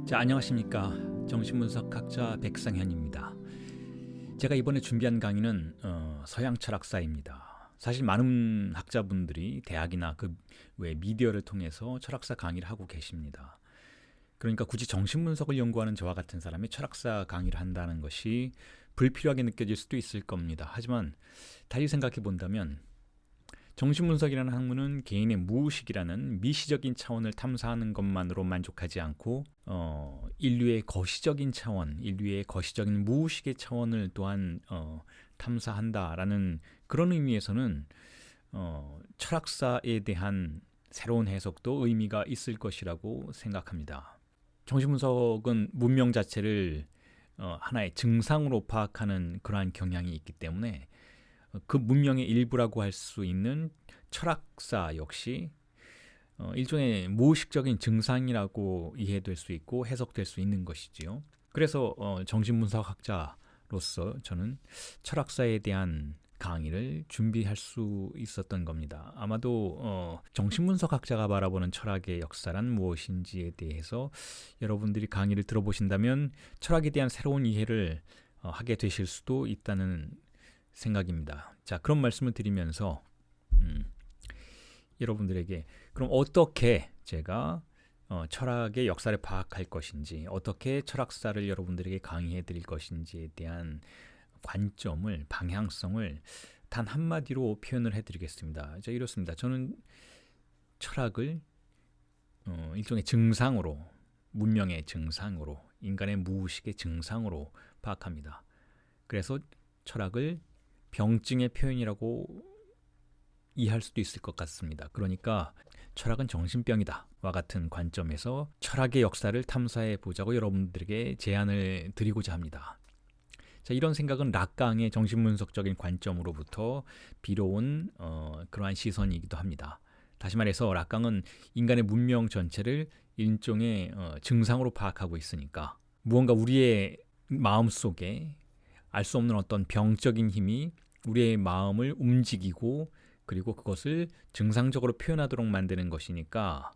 자, 안녕하십니까. 정신분석학자 백상현입니다. 제가 이번에 준비한 강의는 서양 철학사입니다. 사실 많은 학자분들이 대학이나 그 외 미디어를 통해서 철학사 강의를 하고 계십니다. 그러니까 굳이 정신분석을 연구하는 저와 같은 사람이 철학사 강의를 한다는 것이 불필요하게 느껴질 수도 있을 겁니다. 하지만 달리 생각해 본다면 정신분석이라는 학문은 개인의 무의식이라는 미시적인 차원을 탐사하는 것만으로 만족하지 않고 인류의 거시적인 차원, 인류의 거시적인 무의식의 차원을 또한 탐사한다라는 그런 의미에서는 철학사에 대한 새로운 해석도 의미가 있을 것이라고 생각합니다. 정신분석은 문명 자체를 하나의 증상으로 파악하는 그러한 경향이 있기 때문에 그 문명의 일부라고 할 수 있는 철학사 역시 일종의 무의식적인 증상이라고 이해될 수 있고 해석될 수 있는 것이지요. 그래서 정신분석학자로서 저는 철학사에 대한 강의를 준비할 수 있었던 겁니다. 아마도 정신분석학자가 바라보는 철학의 역사란 무엇인지에 대해서 여러분들이 강의를 들어보신다면 철학에 대한 새로운 이해를 하게 되실 수도 있다는 생각입니다. 자, 그런 말씀을 드리면서 여러분들에게 그럼 어떻게 제가 철학의 역사를 파악할 것인지, 어떻게 철학사를 여러분들에게 강의해 드릴 것인지에 대한 관점을, 방향성을 단 한마디로 표현을 해드리겠습니다. 자, 이렇습니다. 저는 철학을 일종의 증상으로, 문명의 증상으로, 인간의 무의식의 증상으로 파악합니다. 그래서 철학을 병증의 표현이라고 이해할 수도 있을 것 같습니다. 그러니까 철학은 정신병이다 와 같은 관점에서 철학의 역사를 탐사해 보자고 여러분들에게 제안을 드리고자 합니다. 자, 이런 생각은 락강의 정신분석적인 관점으로부터 비로운 그러한 시선이기도 합니다. 다시 말해서 락강은 인간의 문명 전체를 일종의 증상으로 파악하고 있으니까 무언가 우리의 마음속에 알 수 없는 어떤 병적인 힘이 우리의 마음을 움직이고 그리고 그것을 증상적으로 표현하도록 만드는 것이니까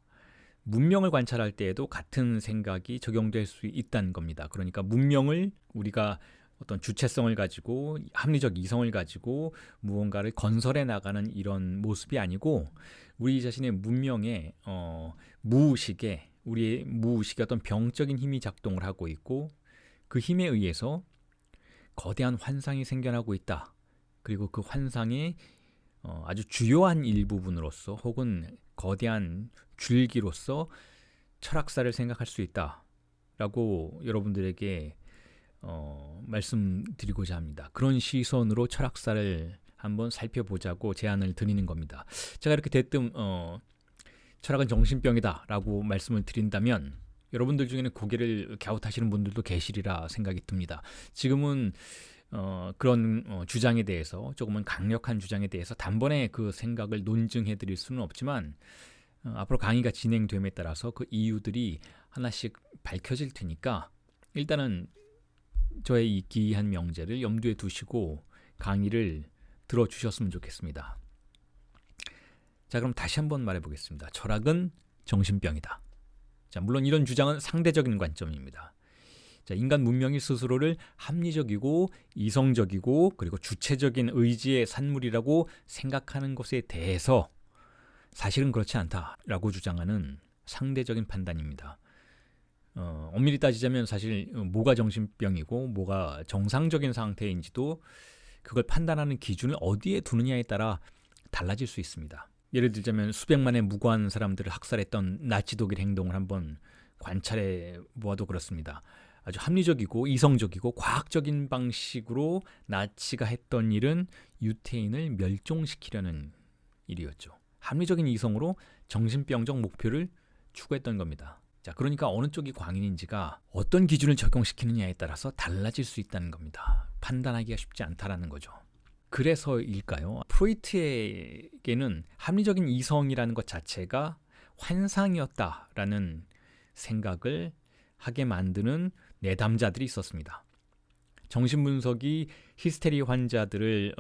문명을 관찰할 때에도 같은 생각이 적용될 수 있다는 겁니다. 그러니까 문명을 우리가 어떤 주체성을 가지고 합리적 이성을 가지고 무언가를 건설해 나가는 이런 모습이 아니고 우리 자신의 문명의 무의식에 우리의 무의식에 어떤 병적인 힘이 작동을 하고 있고 그 힘에 의해서 거대한 환상이 생겨나고 있다. 그리고 그 환상의 아주 주요한 일부분으로서 혹은 거대한 줄기로서 철학사를 생각할 수 있다라고 여러분들에게 말씀드리고자 합니다. 그런 시선으로 철학사를 한번 살펴보자고 제안을 드리는 겁니다. 제가 이렇게 대뜸 철학은 정신병이다라고 말씀을 드린다면 여러분들 중에는 고개를 갸웃하시는 분들도 계시리라 생각이 듭니다. 지금은 그런 주장에 대해서 조금은 강력한 주장에 대해서 단번에 그 생각을 논증해 드릴 수는 없지만 앞으로 강의가 진행됨에 따라서 그 이유들이 하나씩 밝혀질 테니까 일단은 저의 이 귀한 명제를 염두에 두시고 강의를 들어주셨으면 좋겠습니다. 자, 그럼 다시 한번 말해보겠습니다. 철학은 정신병이다. 자, 물론 이런 주장은 상대적인 관점입니다. 자, 인간 문명이 스스로를 합리적이고 이성적이고 그리고 주체적인 의지의 산물이라고 생각하는 것에 대해서 사실은 그렇지 않다라고 주장하는 상대적인 판단입니다. 엄밀히 따지자면 사실 뭐가 정신병이고 뭐가 정상적인 상태인지도 그걸 판단하는 기준을 어디에 두느냐에 따라 달라질 수 있습니다. 예를 들자면 수백만의 무고한 사람들을 학살했던 나치 독일 행동을 한번 관찰해 보아도 그렇습니다. 아주 합리적이고 이성적이고 과학적인 방식으로 나치가 했던 일은 유태인을 멸종시키려는 일이었죠. 합리적인 이성으로 정신병적 목표를 추구했던 겁니다. 자, 그러니까 어느 쪽이 광인인지가 어떤 기준을 적용시키느냐에 따라서 달라질 수 있다는 겁니다. 판단하기가 쉽지 않다라는 거죠. 그래서일까요? 프로이트에게는 합리적인 이성이라는 것 자체가 환상이었다라는 생각을 하게 만드는 내담자들이 있었습니다. 정신분석이 히스테리 환자들을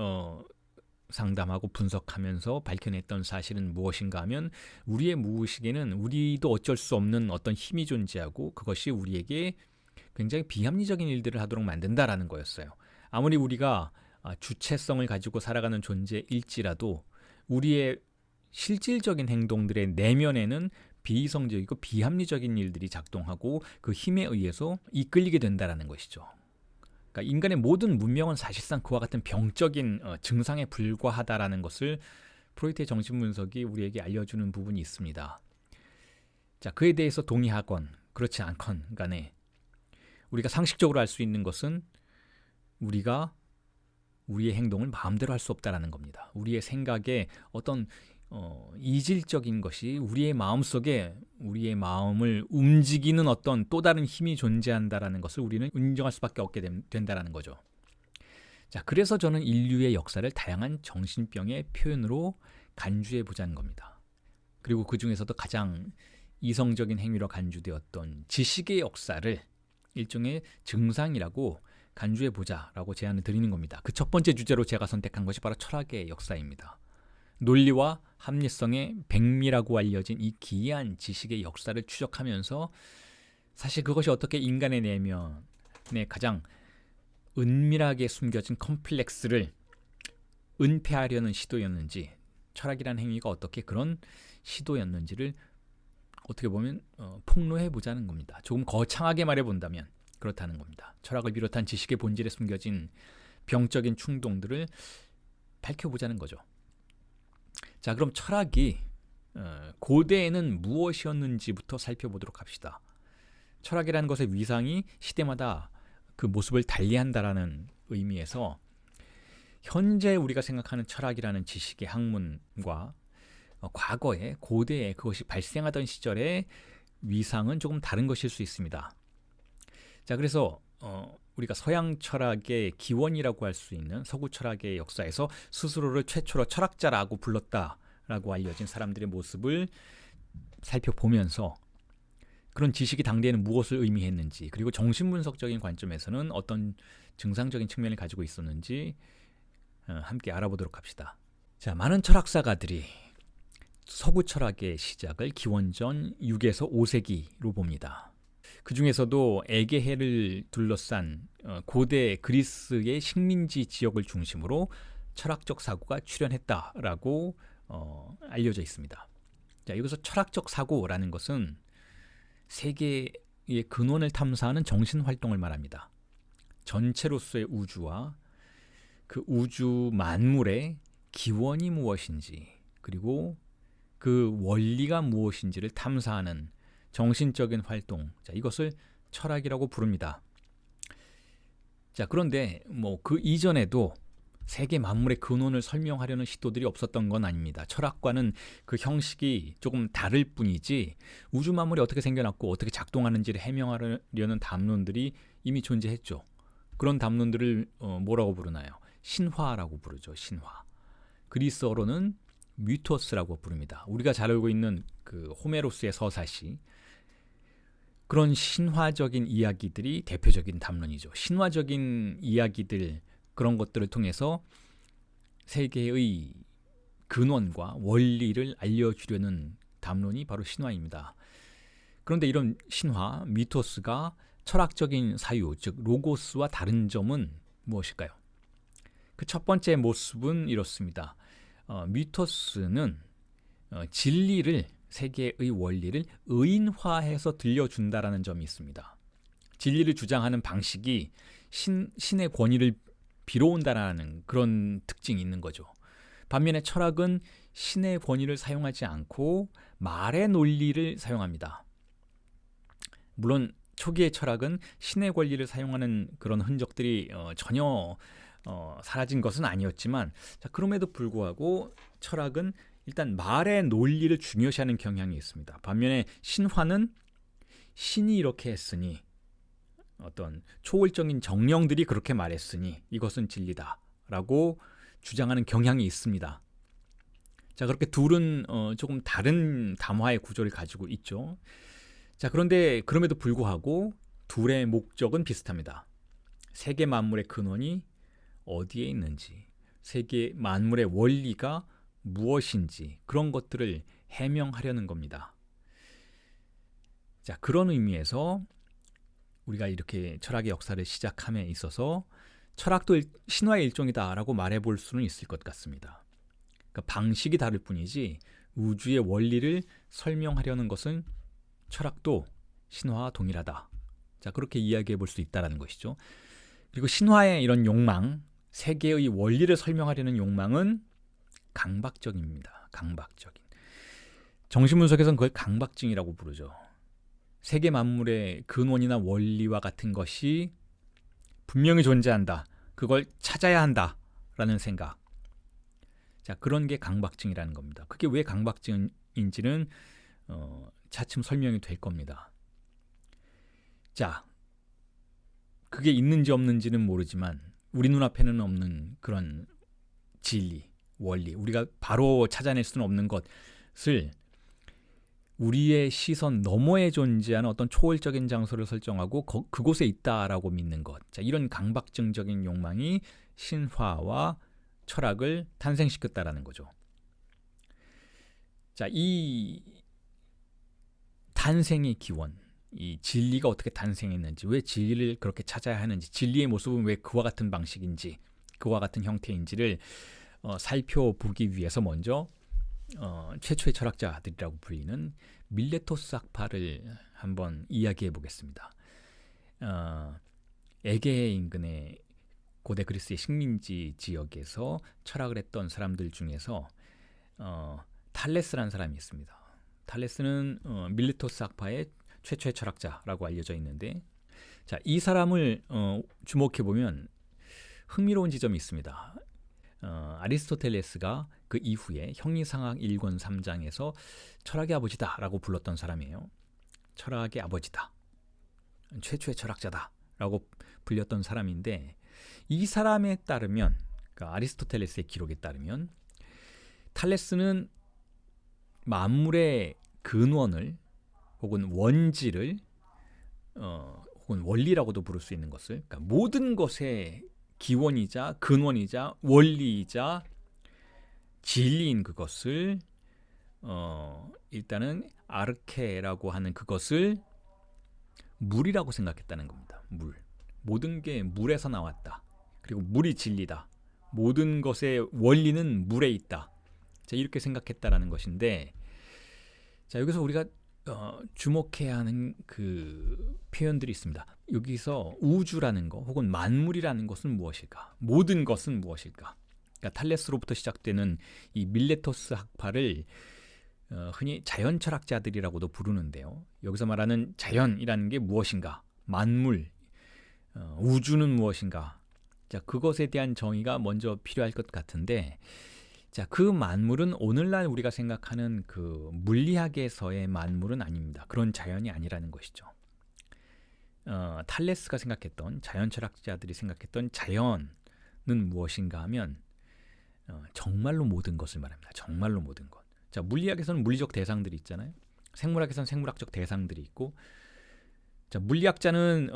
상담하고 분석하면서 밝혀냈던 사실은 무엇인가 하면 우리의 무의식에는 우리도 어쩔 수 없는 어떤 힘이 존재하고 그것이 우리에게 굉장히 비합리적인 일들을 하도록 만든다라는 거였어요. 아무리 우리가 주체성을 가지고 살아가는 존재일지라도 우리의 실질적인 행동들의 내면에는 비이성적이고 비합리적인 일들이 작동하고 그 힘에 의해서 이끌리게 된다라는 것이죠. 그러니까 인간의 모든 문명은 사실상 그와 같은 병적인 증상에 불과하다라는 것을 프로이트의 정신분석이 우리에게 알려주는 부분이 있습니다. 자, 그에 대해서 동의하건 그렇지 않건 간에 우리가 상식적으로 알 수 있는 것은 우리가 우리의 행동을 마음대로 할 수 없다라는 겁니다. 우리의 생각에 어떤 이질적인 것이 우리의 마음속에 우리의 마음을 움직이는 어떤 또 다른 힘이 존재한다라는 것을 우리는 인정할 수밖에 없게 된다라는 거죠. 자, 그래서 저는 인류의 역사를 다양한 정신병의 표현으로 간주해 보자는 겁니다. 그리고 그 중에서도 가장 이성적인 행위로 간주되었던 지식의 역사를 일종의 증상이라고 간주해 보자라고 제안을 드리는 겁니다. 그 첫 번째 주제로 제가 선택한 것이 바로 철학의 역사입니다. 논리와 합리성의 백미라고 알려진 이 기이한 지식의 역사를 추적하면서 사실 그것이 어떻게 인간의 내면에 가장 은밀하게 숨겨진 컴플렉스를 은폐하려는 시도였는지, 철학이라는 행위가 어떻게 그런 시도였는지를 어떻게 보면 폭로해 보자는 겁니다. 조금 거창하게 말해 본다면 그렇다는 겁니다. 철학을 비롯한 지식의 본질에 숨겨진 병적인 충동들을 밝혀보자는 거죠. 자, 그럼 철학이 고대에는 무엇이었는지부터 살펴보도록 합시다. 철학이라는 것의 위상이 시대마다 그 모습을 달리한다라는 의미에서 현재 우리가 생각하는 철학이라는 지식의 학문과 과거에 고대에 그것이 발생하던 시절의 위상은 조금 다른 것일 수 있습니다. 자, 그래서 우리가 서양 철학의 기원이라고 할 수 있는 서구 철학의 역사에서 스스로를 최초로 철학자라고 불렀다라고 알려진 사람들의 모습을 살펴보면서 그런 지식이 당대에는 무엇을 의미했는지, 그리고 정신분석적인 관점에서는 어떤 증상적인 측면을 가지고 있었는지 함께 알아보도록 합시다. 자, 많은 철학사가들이 서구 철학의 시작을 기원전 6에서 5세기로 봅니다. 그 중에서도 에게해를 둘러싼 고대 그리스의 식민지 지역을 중심으로 철학적 사고가 출현했다라고 알려져 있습니다. 자, 여기서 철학적 사고라는 것은 세계의 근원을 탐사하는 정신 활동을 말합니다. 전체로서의 우주와 그 우주 만물의 기원이 무엇인지, 그리고 그 원리가 무엇인지를 탐사하는 정신적인 활동, 자, 이것을 철학이라고 부릅니다. 자, 그런데 그 이전에도 세계 만물의 근원을 설명하려는 시도들이 없었던 건 아닙니다. 철학과는 그 형식이 조금 다를 뿐이지 우주 만물이 어떻게 생겨났고 어떻게 작동하는지를 해명하려는 담론들이 이미 존재했죠. 그런 담론들을 뭐라고 부르나요? 신화라고 부르죠. 신화. 그리스어로는 미토스라고 부릅니다. 우리가 잘 알고 있는 그 호메로스의 서사시, 그런 신화적인 이야기들이 대표적인 담론이죠. 신화적인 이야기들, 그런 것들을 통해서 세계의 근원과 원리를 알려주려는 담론이 바로 신화입니다. 그런데 이런 신화, 미토스가 철학적인 사유, 즉 로고스와 다른 점은 무엇일까요? 그 첫 번째 모습은 이렇습니다. 미토스는 진리를, 세계의 원리를 의인화해서 들려준다라는 점이 있습니다. 진리를 주장하는 방식이 신의 권위를 빌어온다라는 그런 특징이 있는 거죠. 반면에 철학은 신의 권위를 사용하지 않고 말의 논리를 사용합니다. 물론 초기의 철학은 신의 권리를 사용하는 그런 흔적들이 전혀 사라진 것은 아니었지만, 자, 그럼에도 불구하고 철학은 일단 말의 논리를 중요시하는 경향이 있습니다. 반면에 신화는 신이 이렇게 했으니, 어떤 초월적인 정령들이 그렇게 말했으니 이것은 진리다라고 주장하는 경향이 있습니다. 자, 그렇게 둘은 조금 다른 담화의 구조를 가지고 있죠. 자, 그런데 그럼에도 불구하고 둘의 목적은 비슷합니다. 세계 만물의 근원이 어디에 있는지, 세계 만물의 원리가 무엇인지 그런 것들을 해명하려는 겁니다. 자, 그런 의미에서 우리가 이렇게 철학의 역사를 시작함에 있어서 철학도 신화의 일종이다라고 말해볼 수는 있을 것 같습니다. 그러니까 방식이 다를 뿐이지 우주의 원리를 설명하려는 것은 철학도 신화와 동일하다. 자, 그렇게 이야기해 볼 수 있다는 것이죠. 그리고 신화의 이런 욕망, 세계의 원리를 설명하려는 욕망은 강박적입니다. 강박적인. 정신분석에서는 그걸 강박증이라고 부르죠. 세계 만물의 근원이나 원리와 같은 것이 분명히 존재한다. 그걸 찾아야 한다라는 생각. 자, 그런 게 강박증이라는 겁니다. 그게 왜 강박증인지는 차츰 설명이 될 겁니다. 자, 그게 있는지 없는지는 모르지만 우리 눈앞에는 없는 그런 진리, 원리, 우리가 바로 찾아낼 수는 없는 것을 우리의 시선 너머에 존재하는 어떤 초월적인 장소를 설정하고 그곳에 있다라고 믿는 것. 자, 이런 강박증적인 욕망이 신화와 철학을 탄생시켰다라는 거죠. 자, 이 탄생의 기원, 이 진리가 어떻게 탄생했는지, 왜 진리를 그렇게 찾아야 하는지, 진리의 모습은 왜 그와 같은 방식인지, 그와 같은 형태인지를 살펴보기 위해서 먼저 최초의 철학자들이라고 불리는 밀레토스 학파를 한번 이야기해 보겠습니다. 에게 인근의 고대 그리스의 식민지 지역에서 철학을 했던 사람들 중에서 탈레스라는 사람이 있습니다. 탈레스는 밀레토스 학파의 최초의 철학자라고 알려져 있는데, 자, 이 사람을 주목해 보면 흥미로운 지점이 있습니다. 아리스토텔레스가 그 이후에 형리상학 1권 3장에서 철학의 아버지다라고 불렀던 사람이에요. 철학의 아버지다. 최초의 철학자다라고 불렸던 사람인데, 이 사람에 따르면, 그러니까 아리스토텔레스의 기록에 따르면 탈레스는 만물의 근원을 혹은 원지를 혹은 원리라고도 부를 수 있는 것을, 그러니까 모든 것의 기원이자 근원이자 원리이자 진리인 그것을 일단은 아르케라고 하는 그것을 물이라고 생각했다는 겁니다. 물. 모든 게 물에서 나왔다. 그리고 물이 진리다. 모든 것의 원리는 물에 있다. 자, 이렇게 생각했다라는 것인데, 자, 여기서 우리가 주목해야 하는 그 표현들이 있습니다. 여기서 우주라는 것 혹은 만물이라는 것은 무엇일까? 모든 것은 무엇일까? 그러니까 탈레스로부터 시작되는 이 밀레토스 학파를 흔히 자연 철학자들이라고도 부르는데요. 여기서 말하는 자연이라는 게 무엇인가? 만물, 우주는 무엇인가? 자, 그것에 대한 정의가 먼저 필요할 것 같은데, 자, 그 만물은 오늘날 우리가 생각하는 그 물리학에서의 만물은 아닙니다. 그런 자연이 아니라는 것이죠. 탈레스가 생각했던, 자연 철학자들이 생각했던 자연은 무엇인가 하면 정말로 모든 것을 말합니다. 정말로 모든 것. 자, 물리학에서는 물리적 대상들이 있잖아요. 생물학에서는 생물학적 대상들이 있고, 자, 물리학자는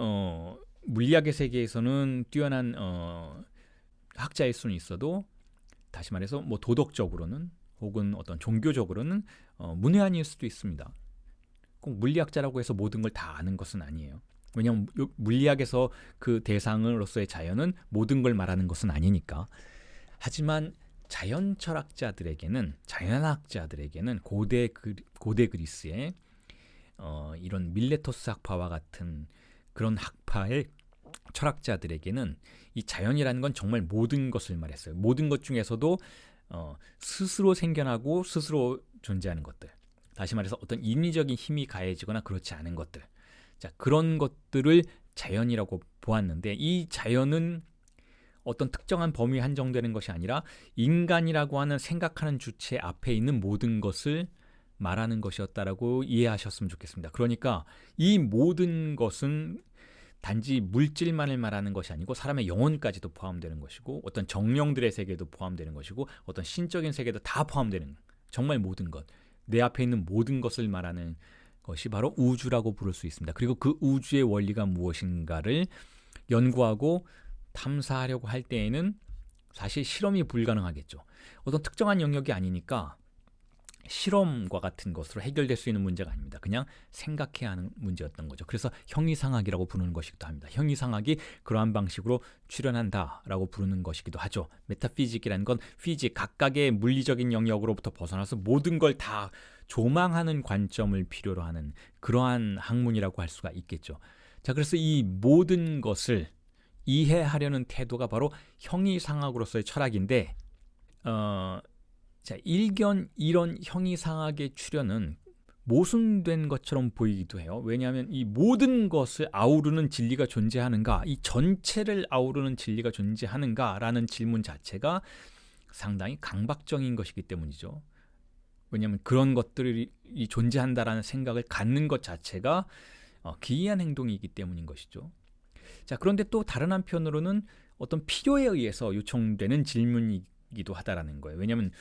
물리학의 세계에서는 뛰어난 학자일 수는 있어도, 다시 말해서 뭐 도덕적으로는 혹은 어떤 종교적으로는 문외한일 수도 있습니다. 꼭 물리학자라고 해서 모든 걸 다 아는 것은 아니에요. 왜냐하면 물리학에서 그 대상으로서의 자연은 모든 걸 말하는 것은 아니니까. 하지만 자연 철학자들에게는, 자연학자들에게는 고대 그리스의 이런 밀레토스 학파와 같은 그런 학파의 철학자들에게는 이 자연이라는 건 정말 모든 것을 말했어요. 모든 것 중에서도 스스로 생겨나고 스스로 존재하는 것들. 다시 말해서 어떤 인위적인 힘이 가해지거나 그렇지 않은 것들. 자, 그런 것들을 자연이라고 보았는데, 이 자연은 어떤 특정한 범위에 한정되는 것이 아니라 인간이라고 하는 생각하는 주체 앞에 있는 모든 것을 말하는 것이었다라고 이해하셨으면 좋겠습니다. 그러니까 이 모든 것은 단지 물질만을 말하는 것이 아니고 사람의 영혼까지도 포함되는 것이고, 어떤 정령들의 세계도 포함되는 것이고, 어떤 신적인 세계도 다 포함되는, 정말 모든 것, 내 앞에 있는 모든 것을 말하는 것이 바로 우주라고 부를 수 있습니다. 그리고 그 우주의 원리가 무엇인가를 연구하고 탐사하려고 할 때에는 사실 실험이 불가능하겠죠. 어떤 특정한 영역이 아니니까 실험과 같은 것으로 해결될 수 있는 문제가 아닙니다. 그냥 생각해야 하는 문제였던 거죠. 그래서 형이상학이라고 부르는 것이기도 합니다. 형이상학이 그러한 방식으로 출현한다라고 부르는 것이기도 하죠. 메타피직이라는 건 피직, 각각의 물리적인 영역으로부터 벗어나서 모든 걸 다 조망하는 관점을 필요로 하는 그러한 학문이라고 할 수가 있겠죠. 자, 그래서 이 모든 것을 이해하려는 태도가 바로 형이상학으로서의 철학인데 자, 일견 이런 형이상학의 출현은 모순된 것처럼 보이기도 해요. 왜냐하면 이 모든 것을 아우르는 진리가 존재하는가, 이 전체를 아우르는 진리가 존재하는가라는 질문 자체가 상당히 강박적인 것이기 때문이죠. 왜냐하면 그런 것들이 존재한다라는 생각을 갖는 것 자체가 기이한 행동이기 때문인 것이죠. 자, 그런데 또 다른 한편으로는 어떤 필요에 의해서 요청되는 질문이기도 하다라는 거예요. 왜냐하면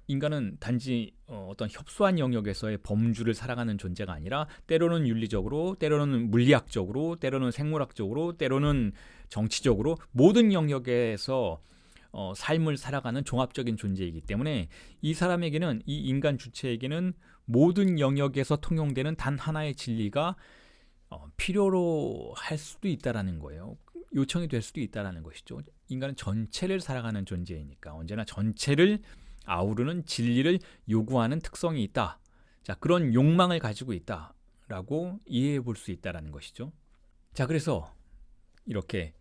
인간은 단지 어떤 협소한 영역에서의 범주를 살아가는 존재가 아니라 때로는 윤리적으로, 때로는 물리학적으로, 때로는 생물학적으로, 때로는 정치적으로 모든 영역에서 삶을 살아가는 종합적인 존재이기 때문에 이 사람에게는, 이 인간 주체에게는 모든 영역에서 통용되는 단 하나의 진리가 필요로 할 수도 있다라는 거예요. 요청이 될 수도 있다라는 것이죠. 인간은 전체를 살아가는 존재이니까 언제나 전체를 아우르는 진리를 요구하는 특성이 있다. 자, 그런 욕망을 가지고 있다라고 이해해 볼 수 있다라는 것이죠. 자, 그래서 이렇게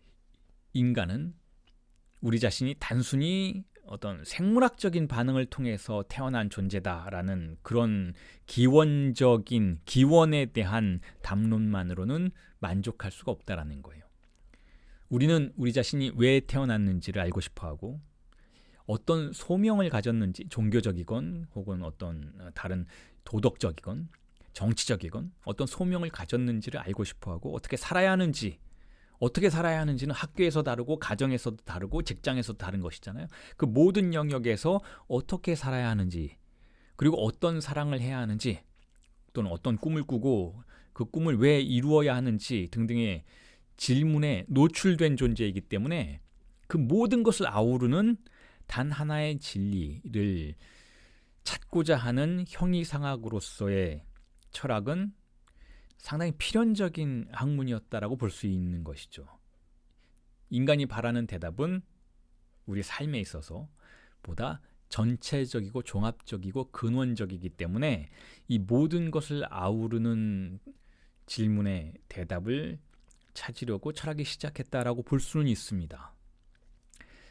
인간은 우리 자신이 단순히 어떤 생물학적인 반응을 통해서 태어난 존재다라는 그런 기원적인 기원에 대한 담론만으로는 만족할 수가 없다라는 거예요. 우리는 우리 자신이 왜 태어났는지를 알고 싶어하고 어떤 소명을 가졌는지, 종교적이건 혹은 어떤 다른 도덕적이건 정치적이건 어떤 소명을 가졌는지를 알고 싶어하고 어떻게 살아야 하는지는 학교에서 다르고 가정에서도 다르고 직장에서도 다른 것이잖아요. 그 모든 영역에서 어떻게 살아야 하는지, 그리고 어떤 사랑을 해야 하는지, 또는 어떤 꿈을 꾸고 그 꿈을 왜 이루어야 하는지 등등의 질문에 노출된 존재이기 때문에 그 모든 것을 아우르는 단 하나의 진리를 찾고자 하는 형이상학으로서의 철학은 상당히 필연적인 학문이었다라고 볼 수 있는 것이죠. 인간이 바라는 대답은 우리 삶에 있어서 보다 전체적이고 종합적이고 근원적이기 때문에 이 모든 것을 아우르는 질문의 대답을 찾으려고 철학이 시작했다라고 볼 수는 있습니다.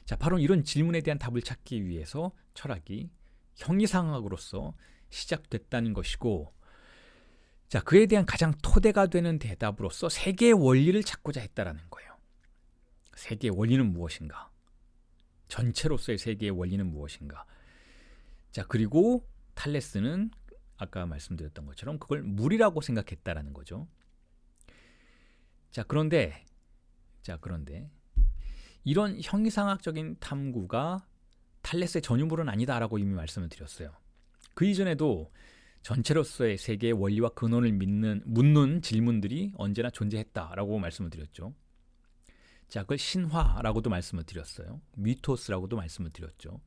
자, 바로 이런 질문에 대한 답을 찾기 위해서 철학이 형이상학으로서 시작됐다는 것이고, 자, 그에 대한 가장 토대가 되는 대답으로서 세계의 원리를 찾고자 했다라는 거예요. 세계의 원리는 무엇인가? 전체로서의 세계의 원리는 무엇인가? 자, 그리고 탈레스는 아까 말씀드렸던 것처럼 그걸 물이라고 생각했다라는 거죠. 자, 그런데 이런 형이상학적인 탐구가 탈레스의 전유물은 아니다라고 이미 말씀을 드렸어요. 그 이전에도 전체로서의 세계의 원리와 근원을 묻는 질문들이 언제나 존재했다라고 말씀을 드렸죠. 자, 그걸 신화라고도 말씀을 드렸어요. 미토스라고도 말씀을 드렸죠.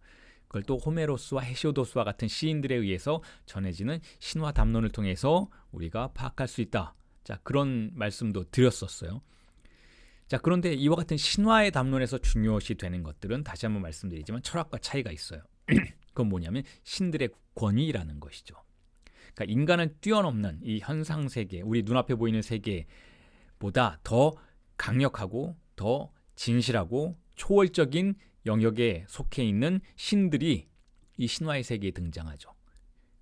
그걸 또 호메로스와 헤시오도스와 같은 시인들에 의해서 전해지는 신화 담론을 통해서 우리가 파악할 수 있다. 자, 그런 말씀도 드렸었어요. 자, 그런데 이와 같은 신화의 담론에서 중요시 되는 것들은 다시 한번 말씀드리지만 철학과 차이가 있어요. 그건 뭐냐면 신들의 권위라는 것이죠. 그러니까 인간을 뛰어넘는 이 현상 세계, 우리 눈앞에 보이는 세계보다 더 강력하고 더 진실하고 초월적인 영역에 속해 있는 신들이 이 신화의 세계에 등장하죠.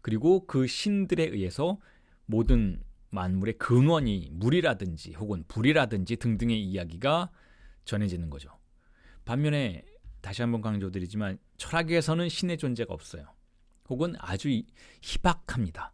그리고 그 신들에 의해서 모든 만물의 근원이 물이라든지 혹은 불이라든지 등등의 이야기가 전해지는 거죠. 반면에 다시 한번 강조드리지만 철학에서는 신의 존재가 없어요. 혹은 아주 희박합니다.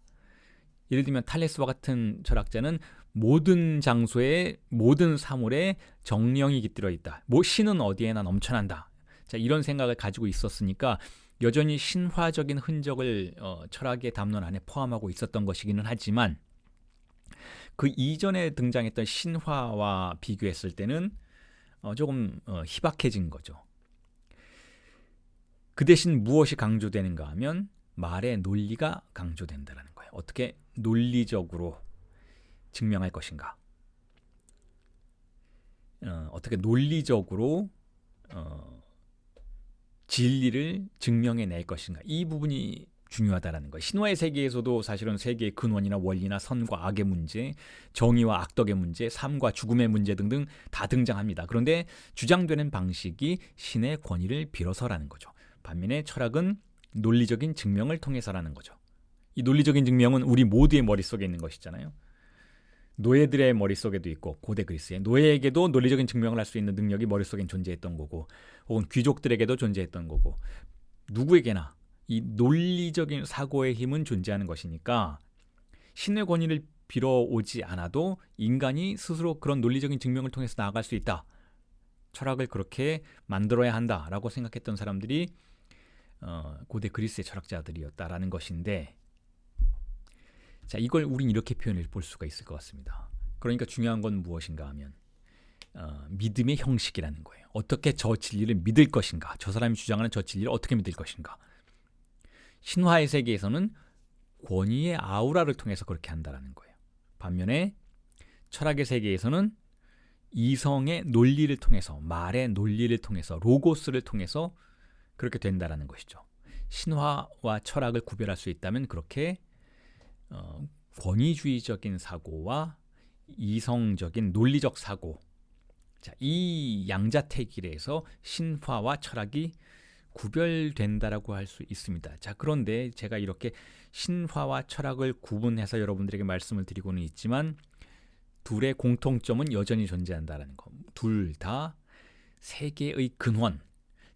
예를 들면 탈레스와 같은 철학자는 모든 장소에 모든 사물에 정령이 깃들어 있다. 신은 어디에나 넘쳐난다. 자, 이런 생각을 가지고 있었으니까 여전히 신화적인 흔적을 철학의 담론 안에 포함하고 있었던 것이기는 하지만 그 이전에 등장했던 신화와 비교했을 때는 조금 희박해진 거죠. 그 대신 무엇이 강조되는가 하면 말의 논리가 강조된다는 거예요. 어떻게 논리적으로 증명할 것인가? 어떻게 논리적으로 진리를 증명해낼 것인가? 이 부분이 중요하다는 거예요. 신화의 세계에서도 사실은 세계의 근원이나 원리나 선과 악의 문제, 정의와 악덕의 문제, 삶과 죽음의 문제 등등 다 등장합니다. 그런데 주장되는 방식이 신의 권위를 빌어서라는 거죠. 반면에 철학은 논리적인 증명을 통해서라는 거죠. 이 논리적인 증명은 우리 모두의 머릿속에 있는 것이잖아요. 노예들의 머릿속에도 있고 고대 그리스의 노예에게도 논리적인 증명을 할 수 있는 능력이 머릿속에 존재했던 거고, 혹은 귀족들에게도 존재했던 거고, 누구에게나 이 논리적인 사고의 힘은 존재하는 것이니까 신의 권위를 빌어오지 않아도 인간이 스스로 그런 논리적인 증명을 통해서 나아갈 수 있다. 철학을 그렇게 만들어야 한다라고 생각했던 사람들이 고대 그리스의 철학자들이었다라는 것인데, 자, 이걸 우린 이렇게 표현해 볼 수가 있을 것 같습니다. 그러니까 중요한 건 무엇인가 하면 믿음의 형식이라는 거예요. 어떻게 저 진리를 믿을 것인가? 저 사람이 주장하는 저 진리를 어떻게 믿을 것인가? 신화의 세계에서는 권위의 아우라를 통해서 그렇게 한다는 거예요. 반면에 철학의 세계에서는 이성의 논리를 통해서, 말의 논리를 통해서, 로고스를 통해서 그렇게 된다는 것이죠. 신화와 철학을 구별할 수 있다면 그렇게 권위주의적인 사고와 이성적인 논리적 사고, 자, 이 양자택일에서 신화와 철학이 구별된다라고 할 수 있습니다. 자, 그런데 제가 이렇게 신화와 철학을 구분해서 여러분들에게 말씀을 드리고는 있지만 둘의 공통점은 여전히 존재한다는 것. 둘 다 세계의 근원,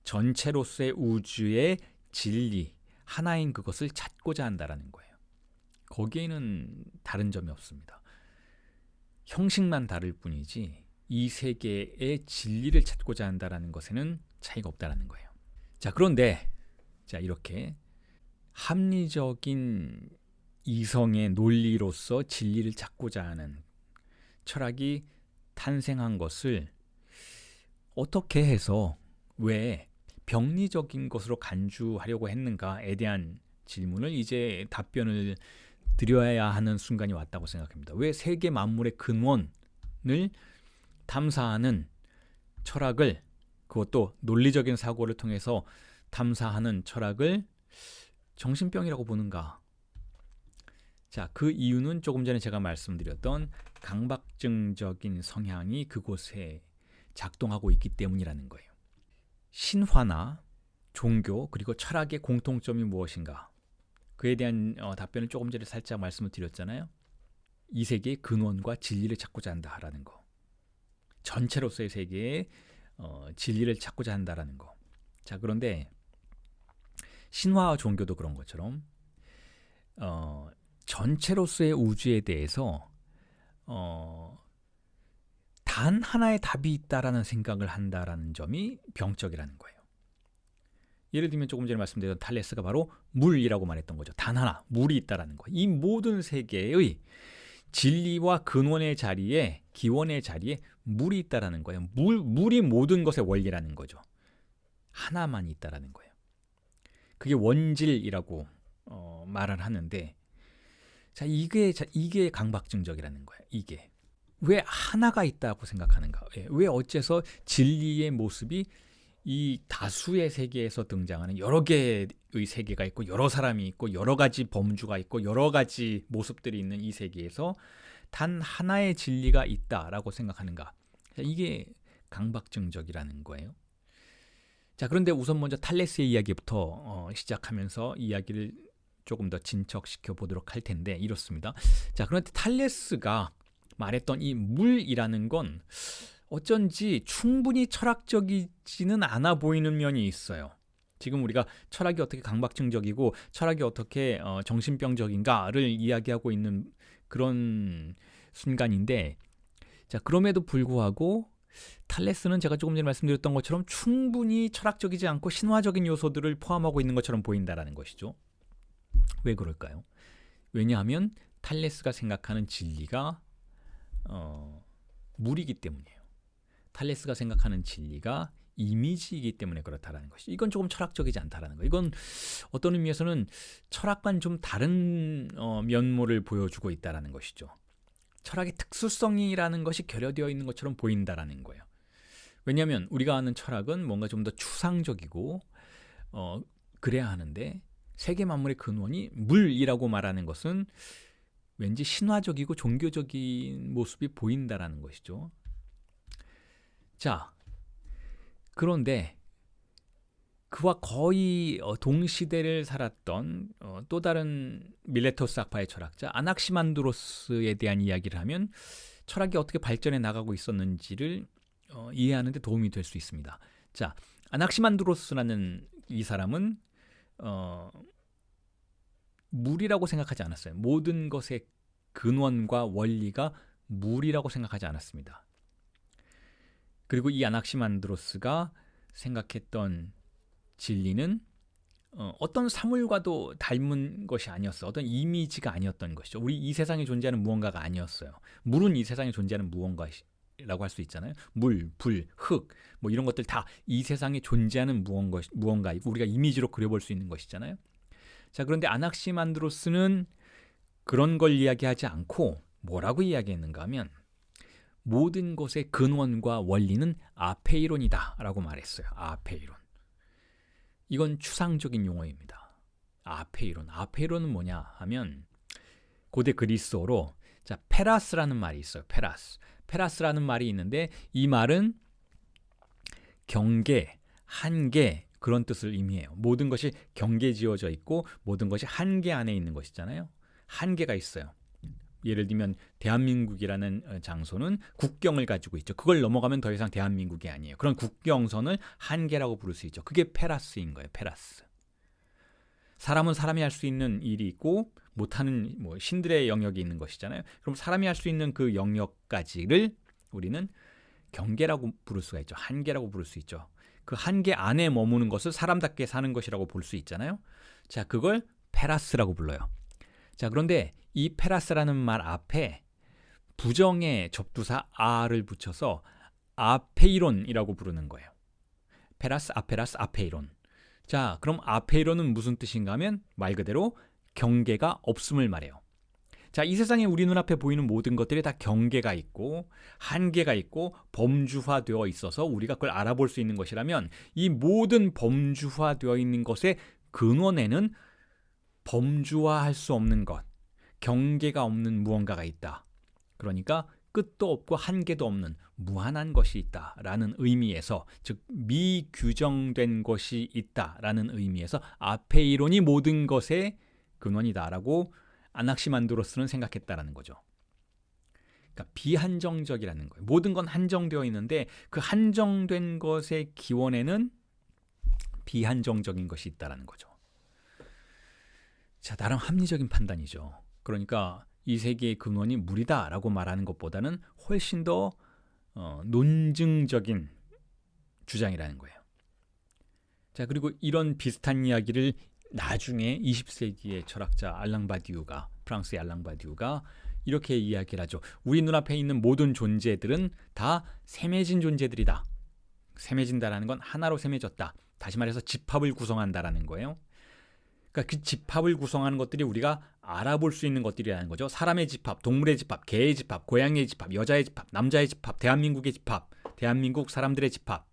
전체로서의 우주의 진리, 하나인 그것을 찾고자 한다는 거예요. 거기에는 다른 점이 없습니다. 형식만 다를 뿐이지 이 세계의 진리를 찾고자 한다는 것에는 차이가 없다는 거예요. 자, 그런데 이렇게 합리적인 이성의 논리로서 진리를 찾고자 하는 철학이 탄생한 것을 어떻게 해서 왜 병리적인 것으로 간주하려고 했는가에 대한 질문을 이제 답변을 드려야 하는 순간이 왔다고 생각합니다. 왜 세계 만물의 근원을 탐사하는 철학을, 그것도 논리적인 사고를 통해서 탐사하는 철학을 정신병이라고 보는가? 자, 그 이유는 조금 전에 제가 말씀드렸던 강박증적인 성향이 그곳에 작동하고 있기 때문이라는 거예요. 신화나 종교 그리고 철학의 공통점이 무엇인가? 그에 대한 답변을 조금 전에 살짝 말씀을 드렸잖아요. 이 세계의 근원과 진리를 찾고자 한다라는 거. 전체로서의 세계의 진리를 찾고자 한다라는 거. 자, 그런데 신화와 종교도 그런 것처럼 전체로서의 우주에 대해서 단 하나의 답이 있다라는 생각을 한다라는 점이 병적이라는 거예요. 예를 들면 조금 전에 말씀드렸던 탈레스가 바로 물이라고 말했던 거죠. 단 하나, 물이 있다라는 거. 이 모든 세계의 진리와 근원의 자리에, 기원의 자리에 물이 있다라는 거예요. 물이 모든 것의 원리라는 거죠. 하나만 있다라는 거예요. 그게 원질이라고 말을 하는데, 자, 이게 강박증적이라는 거예요. 이게 왜 하나가 있다고 생각하는가? 왜 어째서 진리의 모습이 이 다수의 세계에서 등장하는 여러 개의 세계가 있고 여러 사람이 있고 여러 가지 범주가 있고 여러 가지 모습들이 있는 이 세계에서 단 하나의 진리가 있다라고 생각하는가? 자, 이게 강박증적이라는 거예요. 자, 그런데 우선 먼저 탈레스의 이야기부터 시작하면서 이야기를 조금 더 진척시켜 보도록 할 텐데 이렇습니다. 자, 그런데 탈레스가 말했던 이 물이라는 건 어쩐지 충분히 철학적이지는 않아 보이는 면이 있어요. 지금 우리가 철학이 어떻게 강박증적이고 철학이 어떻게 정신병적인가를 이야기하고 있는 그런 순간인데, 자, 그럼에도 불구하고 탈레스는 제가 조금 전에 말씀드렸던 것처럼 충분히 철학적이지 않고 신화적인 요소들을 포함하고 있는 것처럼 보인다라는 것이죠. 왜 그럴까요? 왜냐하면 탈레스가 생각하는 진리가 물이기 때문이에요. 탈레스가 생각하는 진리가 이미지이기 때문에 그렇다라는 것이. 이건 조금 철학적이지 않다라는 거. 이건 어떤 의미에서는 철학과는 좀 다른 면모를 보여주고 있다라는 것이죠. 철학의 특수성이라는 것이 결여되어 있는 것처럼 보인다라는 거예요. 왜냐하면 우리가 아는 철학은 뭔가 좀 더 추상적이고 그래야 하는데 세계 만물의 근원이 물이라고 말하는 것은 왠지 신화적이고 종교적인 모습이 보인다라는 것이죠. 자, 그런데 그와 거의 동시대를 살았던 또 다른 밀레토스 학파의 철학자 아낙시만드로스에 대한 이야기를 하면 철학이 어떻게 발전해 나가고 있었는지를 이해하는 데 도움이 될 수 있습니다. 자, 아낙시만드로스라는 이 사람은 물이라고 생각하지 않았어요. 모든 것의 근원과 원리가 물이라고 생각하지 않았습니다. 그리고 이 아낙시만드로스가 생각했던 진리는 어떤 사물과도 닮은 것이 아니었어요. 어떤 이미지가 아니었던 것이죠. 우리 이 세상에 존재하는 무언가가 아니었어요. 물은 이 세상에 존재하는 무언가라고 할 수 있잖아요. 물, 불, 흙, 뭐 이런 것들 다 이 세상에 존재하는 무언가, 우리가 이미지로 그려볼 수 있는 것이잖아요. 자, 그런데 아낙시만드로스는 그런 걸 이야기하지 않고 뭐라고 이야기했는가 하면 모든 것의 근원과 원리는 아페이론이다 라고 말했어요. 아페이론. 이건 추상적인 용어입니다. 아페이론. 아페이론은 뭐냐 하면 고대 그리스어로 자, 페라스라는 말이 있어요. 페라스라는 말이 있는데 이 말은 경계, 한계 그런 뜻을 의미해요. 모든 것이 경계 지어져 있고 모든 것이 한계 안에 있는 것이잖아요. 한계가 있어요. 예를 들면 대한민국이라는 장소는 국경을 가지고 있죠. 그걸 넘어가면 더 이상 대한민국이 아니에요. 그런 국경선을 한계라고 부를 수 있죠. 그게 페라스인 거예요. 페라스. 사람은 사람이 할 수 있는 일이 있고 못하는 신들의 영역이 있는 것이잖아요. 그럼 사람이 할 수 있는 그 영역까지를 우리는 경계라고 부를 수가 있죠. 한계라고 부를 수 있죠. 그 한계 안에 머무는 것을 사람답게 사는 것이라고 볼 수 있잖아요. 자, 그걸 페라스라고 불러요. 자, 그런데 이 페라스라는 말 앞에 부정의 접두사 아를 붙여서 아페이론이라고 부르는 거예요. 페라스, 아페라스, 아페이론. 자, 그럼 아페이론은 무슨 뜻인가 하면 말 그대로 경계가 없음을 말해요. 자, 이 세상에 우리 눈앞에 보이는 모든 것들이 다 경계가 있고 한계가 있고 범주화되어 있어서 우리가 그걸 알아볼 수 있는 것이라면 이 모든 범주화되어 있는 것의 근원에는 범주화할 수 없는 것, 경계가 없는 무언가가 있다. 그러니까 끝도 없고 한계도 없는 무한한 것이 있다라는 의미에서, 즉 미규정된 것이 있다라는 의미에서 아페이론이 모든 것의 근원이다라고 아낙시만드로스는 생각했다라는 거죠. 그러니까 비한정적이라는 거예요. 모든 건 한정되어 있는데 그 한정된 것의 기원에는 비한정적인 것이 있다라는 거죠. 자, 나름 합리적인 판단이죠. 그러니까 이 세계의 근원이 물이다라고 말하는 것보다는 훨씬 더 논증적인 주장이라는 거예요. 자, 그리고 이런 비슷한 이야기를 나중에 20세기의 철학자 알랑바디우가, 프랑스의 알랑바디우가 이렇게 이야기를 하죠. 우리 눈앞에 있는 모든 존재들은 다 셈해진 존재들이다. 셈해진다라는 건 하나로 셈해졌다. 다시 말해서 집합을 구성한다라는 거예요. 그러니까 그 집합을 구성하는 것들이 우리가 알아볼 수 있는 것들이라는 거죠. 사람의 집합, 동물의 집합, 개의 집합, 고양이의 집합, 여자의 집합, 남자의 집합, 대한민국의 집합, 대한민국 사람들의 집합,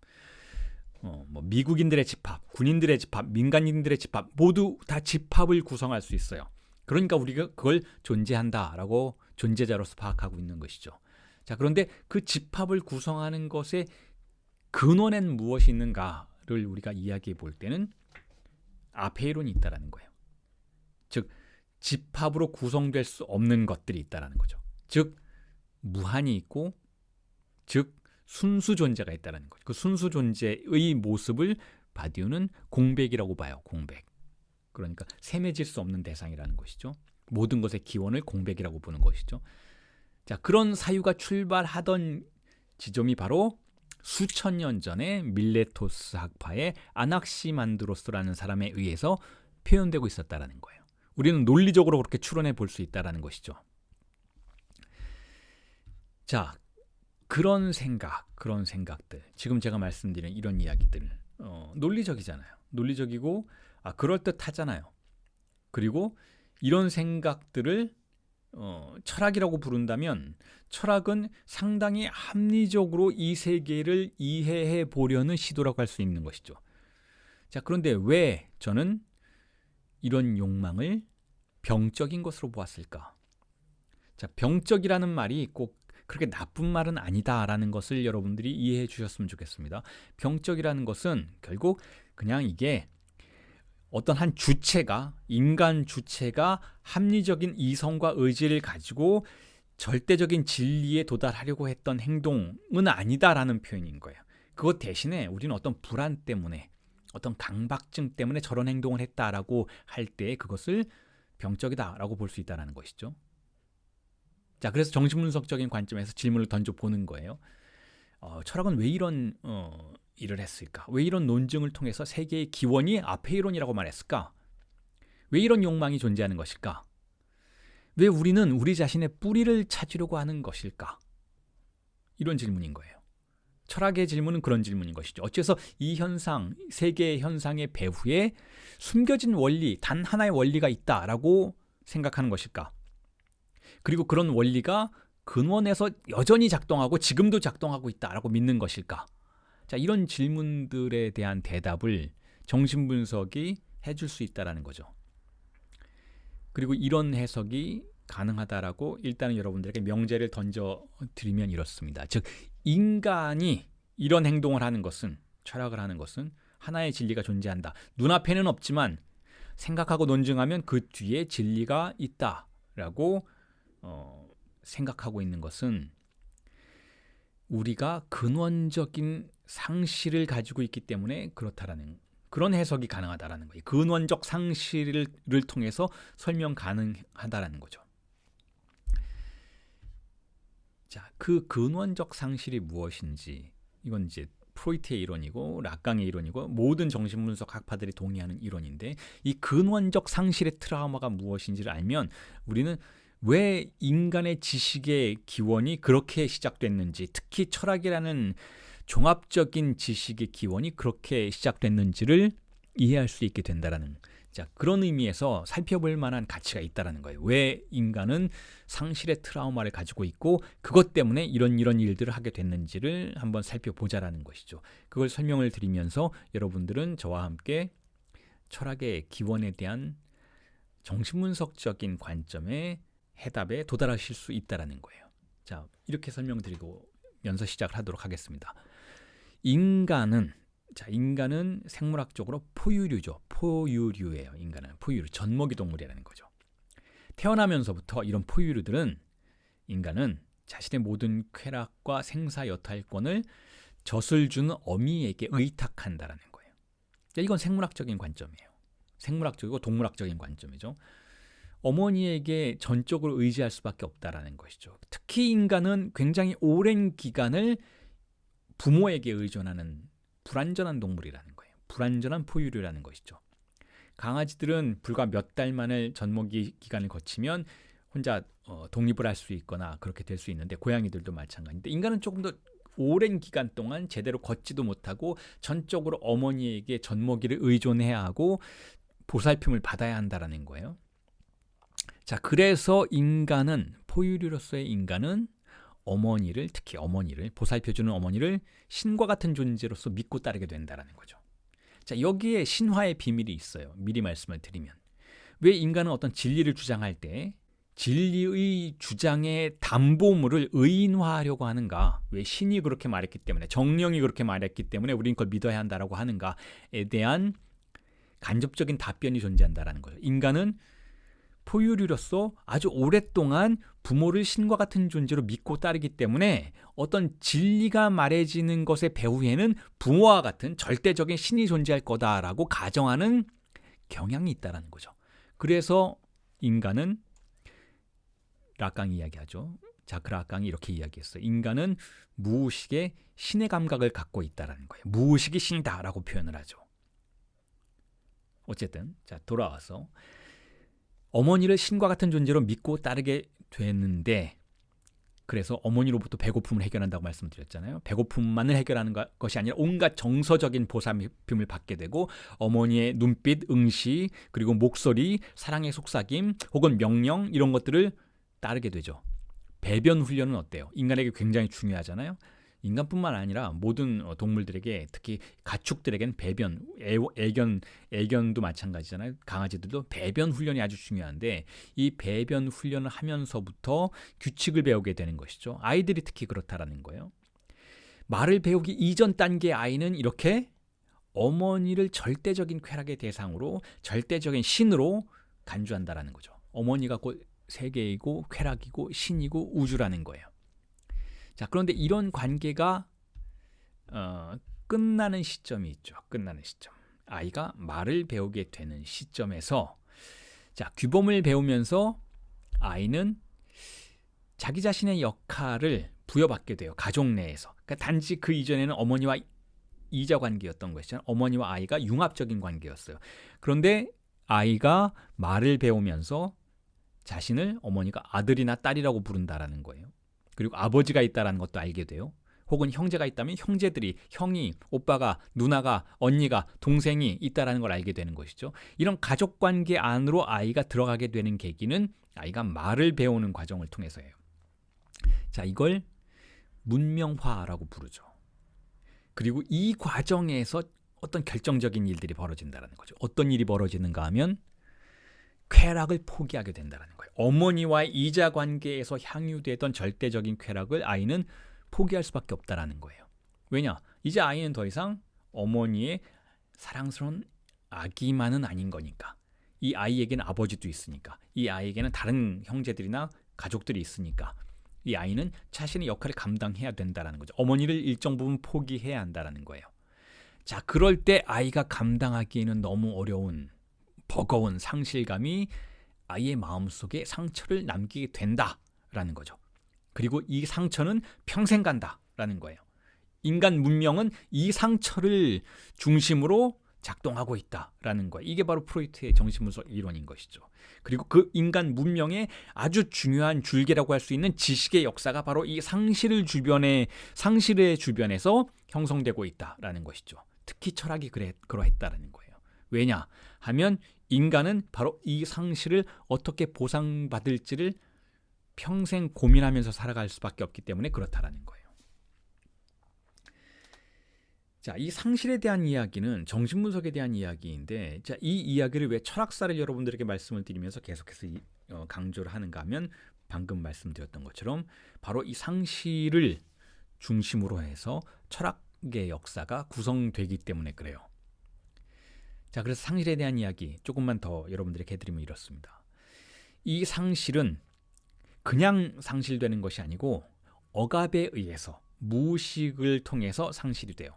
미국인들의 집합, 군인들의 집합, 민간인들의 집합, 모두 다 집합을 구성할 수 있어요. 그러니까 우리가 그걸 존재한다라고 존재자로서 파악하고 있는 것이죠. 자, 그런데 그 집합을 구성하는 것의 근원엔 무엇이 있는가를 우리가 이야기해 볼 때는 아페이론이 있다라는 거예요. 즉 집합으로 구성될 수 없는 것들이 있다라는 거죠. 즉 무한이 있고, 즉 순수 존재가 있다라는 거죠. 그 순수 존재의 모습을 바디우는 공백이라고 봐요. 공백. 그러니까 셈해질 수 없는 대상이라는 것이죠. 모든 것의 기원을 공백이라고 보는 것이죠. 자, 그런 사유가 출발하던 지점이 바로 수천 년 전에 밀레토스 학파의 아낙시만드로스라는 사람에 의해서 표현되고 있었다라는 거예요. 우리는 논리적으로 그렇게 추론해 볼 수 있다라는 것이죠. 자, 그런 생각들, 지금 제가 말씀드린 이런 이야기들, 논리적이잖아요. 논리적이고 그럴듯하잖아요. 그리고 이런 생각들을 철학이라고 부른다면 철학은 상당히 합리적으로 이 세계를 이해해 보려는 시도라고 할 수 있는 것이죠. 자, 그런데 왜 저는 이런 욕망을 병적인 것으로 보았을까? 자, 병적이라는 말이 꼭 그렇게 나쁜 말은 아니다라는 것을 여러분들이 이해해 주셨으면 좋겠습니다. 병적이라는 것은 결국 그냥 이게 어떤 한 주체가, 인간 주체가 합리적인 이성과 의지를 가지고 절대적인 진리에 도달하려고 했던 행동은 아니다라는 표현인 거예요. 그것 대신에 우리는 어떤 불안 때문에, 어떤 강박증 때문에 저런 행동을 했다라고 할 때 그것을 병적이다라고 볼 수 있다는 것이죠. 자, 그래서 정신분석적인 관점에서 질문을 던져보는 거예요. 철학은 왜 이런 일을 했을까? 왜 이런 논증을 통해서 세계의 기원이 아페이론이라고 말했을까? 왜 이런 욕망이 존재하는 것일까? 왜 우리는 우리 자신의 뿌리를 찾으려고 하는 것일까? 이런 질문인 거예요. 철학의 질문은 그런 질문인 것이죠. 어째서 이 현상, 세계의 현상의 배후에 숨겨진 원리, 단 하나의 원리가 있다라고 생각하는 것일까? 그리고 그런 원리가 근원에서 여전히 작동하고 지금도 작동하고 있다라고 믿는 것일까? 자, 이런 질문들에 대한 대답을 정신분석이 해줄 수 있다라는 거죠. 그리고 이런 해석이 가능하다라고 일단은 여러분들에게 명제를 던져드리면 이렇습니다. 즉, 인간이 이런 행동을 하는 것은, 철학을 하는 것은 하나의 진리가 존재한다. 눈앞에는 없지만 생각하고 논증하면 그 뒤에 진리가 있다라고 생각하고 있는 것은 우리가 근원적인 상실을 가지고 있기 때문에 그렇다라는, 그런 해석이 가능하다라는 거예요. 근원적 상실을 통해서 설명 가능하다라는 거죠. 자, 그 근원적 상실이 무엇인지, 이건 이제 프로이트의 이론이고 락강의 이론이고 모든 정신분석 학파들이 동의하는 이론인데, 이 근원적 상실의 트라우마가 무엇인지를 알면 우리는 왜 인간의 지식의 기원이 그렇게 시작됐는지, 특히 철학이라는 종합적인 지식의 기원이 그렇게 시작됐는지를 이해할 수 있게 된다라는, 자, 그런 의미에서 살펴볼 만한 가치가 있다라는 거예요. 왜 인간은 상실의 트라우마를 가지고 있고 그것 때문에 이런 일들을 하게 됐는지를 한번 살펴보자라는 것이죠. 그걸 설명을 드리면서 여러분들은 저와 함께 철학의 기원에 대한 정신분석적인 관점의 해답에 도달하실 수 있다라는 거예요. 자, 이렇게 설명드리면서 시작을 하도록 하겠습니다. 인간은 생물학적으로 포유류죠. 포유류예요. 인간은 포유류, 젖먹이 동물이라는 거죠. 태어나면서부터 이런 포유류들은, 인간은 자신의 모든 쾌락과 생사 여탈권을 젖을 주는 어미에게 의탁한다라는 거예요. 자, 이건 생물학적인 관점이에요. 생물학적이고 동물학적인 관점이죠. 어머니에게 전적으로 의지할 수밖에 없다라는 것이죠. 특히 인간은 굉장히 오랜 기간을 부모에게 의존하는 불완전한 동물이라는 거예요. 불완전한 포유류라는 것이죠. 강아지들은 불과 몇 달 만에 젖먹이 기간을 거치면 혼자 독립을 할 수 있거나 그렇게 될 수 있는데, 고양이들도 마찬가지인데 인간은 조금 더 오랜 기간 동안 제대로 걷지도 못하고 전적으로 어머니에게 젖먹이를 의존해야 하고 보살핌을 받아야 한다라는 거예요. 자, 그래서 포유류로서의 인간은 어머니를, 특히 어머니를, 보살펴주는 어머니를 신과 같은 존재로서 믿고 따르게 된다라는 거죠. 자, 여기에 신화의 비밀이 있어요. 미리 말씀을 드리면, 왜 인간은 어떤 진리를 주장할 때 진리의 주장의 담보물을 의인화하려고 하는가? 왜 신이 그렇게 말했기 때문에, 정령이 그렇게 말했기 때문에 우리는 그걸 믿어야 한다라고 하는가에 대한 간접적인 답변이 존재한다라는 거예요. 인간은 포유류로서 아주 오랫동안 부모를 신과 같은 존재로 믿고 따르기 때문에 어떤 진리가 말해지는 것의 배후에는 부모와 같은 절대적인 신이 존재할 거다라고 가정하는 경향이 있다는 거죠. 그래서 인간은, 락강이 이야기하죠. 자크 락강이 이렇게 이야기했어요. 인간은 무의식의 신의 감각을 갖고 있다는 거예요. 무의식이 신이다라고 표현을 하죠. 어쨌든 자, 돌아와서 어머니를 신과 같은 존재로 믿고 따르게 됐는데, 그래서 어머니로부터 배고픔을 해결한다고 말씀드렸잖아요. 배고픔만을 해결하는 것이 아니라 온갖 정서적인 보살핌을 받게 되고 어머니의 눈빛, 응시, 그리고 목소리, 사랑의 속삭임 혹은 명령 이런 것들을 따르게 되죠. 배변 훈련은 어때요? 인간에게 굉장히 중요하잖아요. 인간뿐만 아니라 모든 동물들에게, 특히 가축들에게는 배변, 애견도 마찬가지잖아요. 강아지들도 배변 훈련이 아주 중요한데 이 배변 훈련을 하면서부터 규칙을 배우게 되는 것이죠. 아이들이 특히 그렇다라는 거예요. 말을 배우기 이전 단계의 아이는 이렇게 어머니를 절대적인 쾌락의 대상으로, 절대적인 신으로 간주한다라는 거죠. 어머니가 곧 세계이고 쾌락이고 신이고 우주라는 거예요. 자, 그런데 이런 관계가 끝나는 시점이 있죠. 끝나는 시점. 아이가 말을 배우게 되는 시점에서, 자, 규범을 배우면서 아이는 자기 자신의 역할을 부여받게 돼요. 가족 내에서. 그러니까 단지 그 이전에는 어머니와 이자 관계였던 것이잖아요. 어머니와 아이가 융합적인 관계였어요. 그런데 아이가 말을 배우면서 자신을 어머니가 아들이나 딸이라고 부른다라는 거예요. 그리고 아버지가 있다라는 것도 알게 돼요. 혹은 형제가 있다면 형제들이, 형이, 오빠가, 누나가, 언니가, 동생이 있다라는 걸 알게 되는 것이죠. 이런 가족관계 안으로 아이가 들어가게 되는 계기는 아이가 말을 배우는 과정을 통해서예요. 자, 이걸 문명화라고 부르죠. 그리고 이 과정에서 어떤 결정적인 일들이 벌어진다는 거죠. 어떤 일이 벌어지는가 하면 쾌락을 포기하게 된다는 거예요. 어머니와의 이자 관계에서 향유되던 절대적인 쾌락을 아이는 포기할 수밖에 없다는 거예요. 왜냐? 이제 아이는 더 이상 어머니의 사랑스러운 아기만은 아닌 거니까. 이 아이에게는 아버지도 있으니까. 이 아이에게는 다른 형제들이나 가족들이 있으니까. 이 아이는 자신의 역할을 감당해야 된다는 거죠. 어머니를 일정 부분 포기해야 한다는 거예요. 자, 그럴 때 아이가 감당하기에는 너무 어려운, 버거운 상실감이 아이의 마음속에 상처를 남기게 된다라는 거죠. 그리고 이 상처는 평생 간다라는 거예요. 인간 문명은 이 상처를 중심으로 작동하고 있다라는 거예요. 이게 바로 프로이트의 정신분석 이론인 것이죠. 그리고 그 인간 문명의 아주 중요한 줄기라고 할 수 있는 지식의 역사가 바로 이 상실의 주변에서 형성되고 있다라는 것이죠. 특히 철학이 그러했다라는 거예요. 왜냐 하면 인간은 바로 이 상실을 어떻게 보상받을지를 평생 고민하면서 살아갈 수밖에 없기 때문에 그렇다라는 거예요. 자, 이 상실에 대한 이야기는 정신분석에 대한 이야기인데, 자, 이 이야기를 왜 철학사를 여러분들에게 말씀을 드리면서 계속해서 강조를 하는가 하면 방금 말씀드렸던 것처럼 바로 이 상실을 중심으로 해서 철학의 역사가 구성되기 때문에 그래요. 자, 그래서 상실에 대한 이야기 조금만 더 여러분들에게 해드리면 이렇습니다. 이 상실은 그냥 상실되는 것이 아니고 억압에 의해서, 무의식을 통해서 상실이 돼요.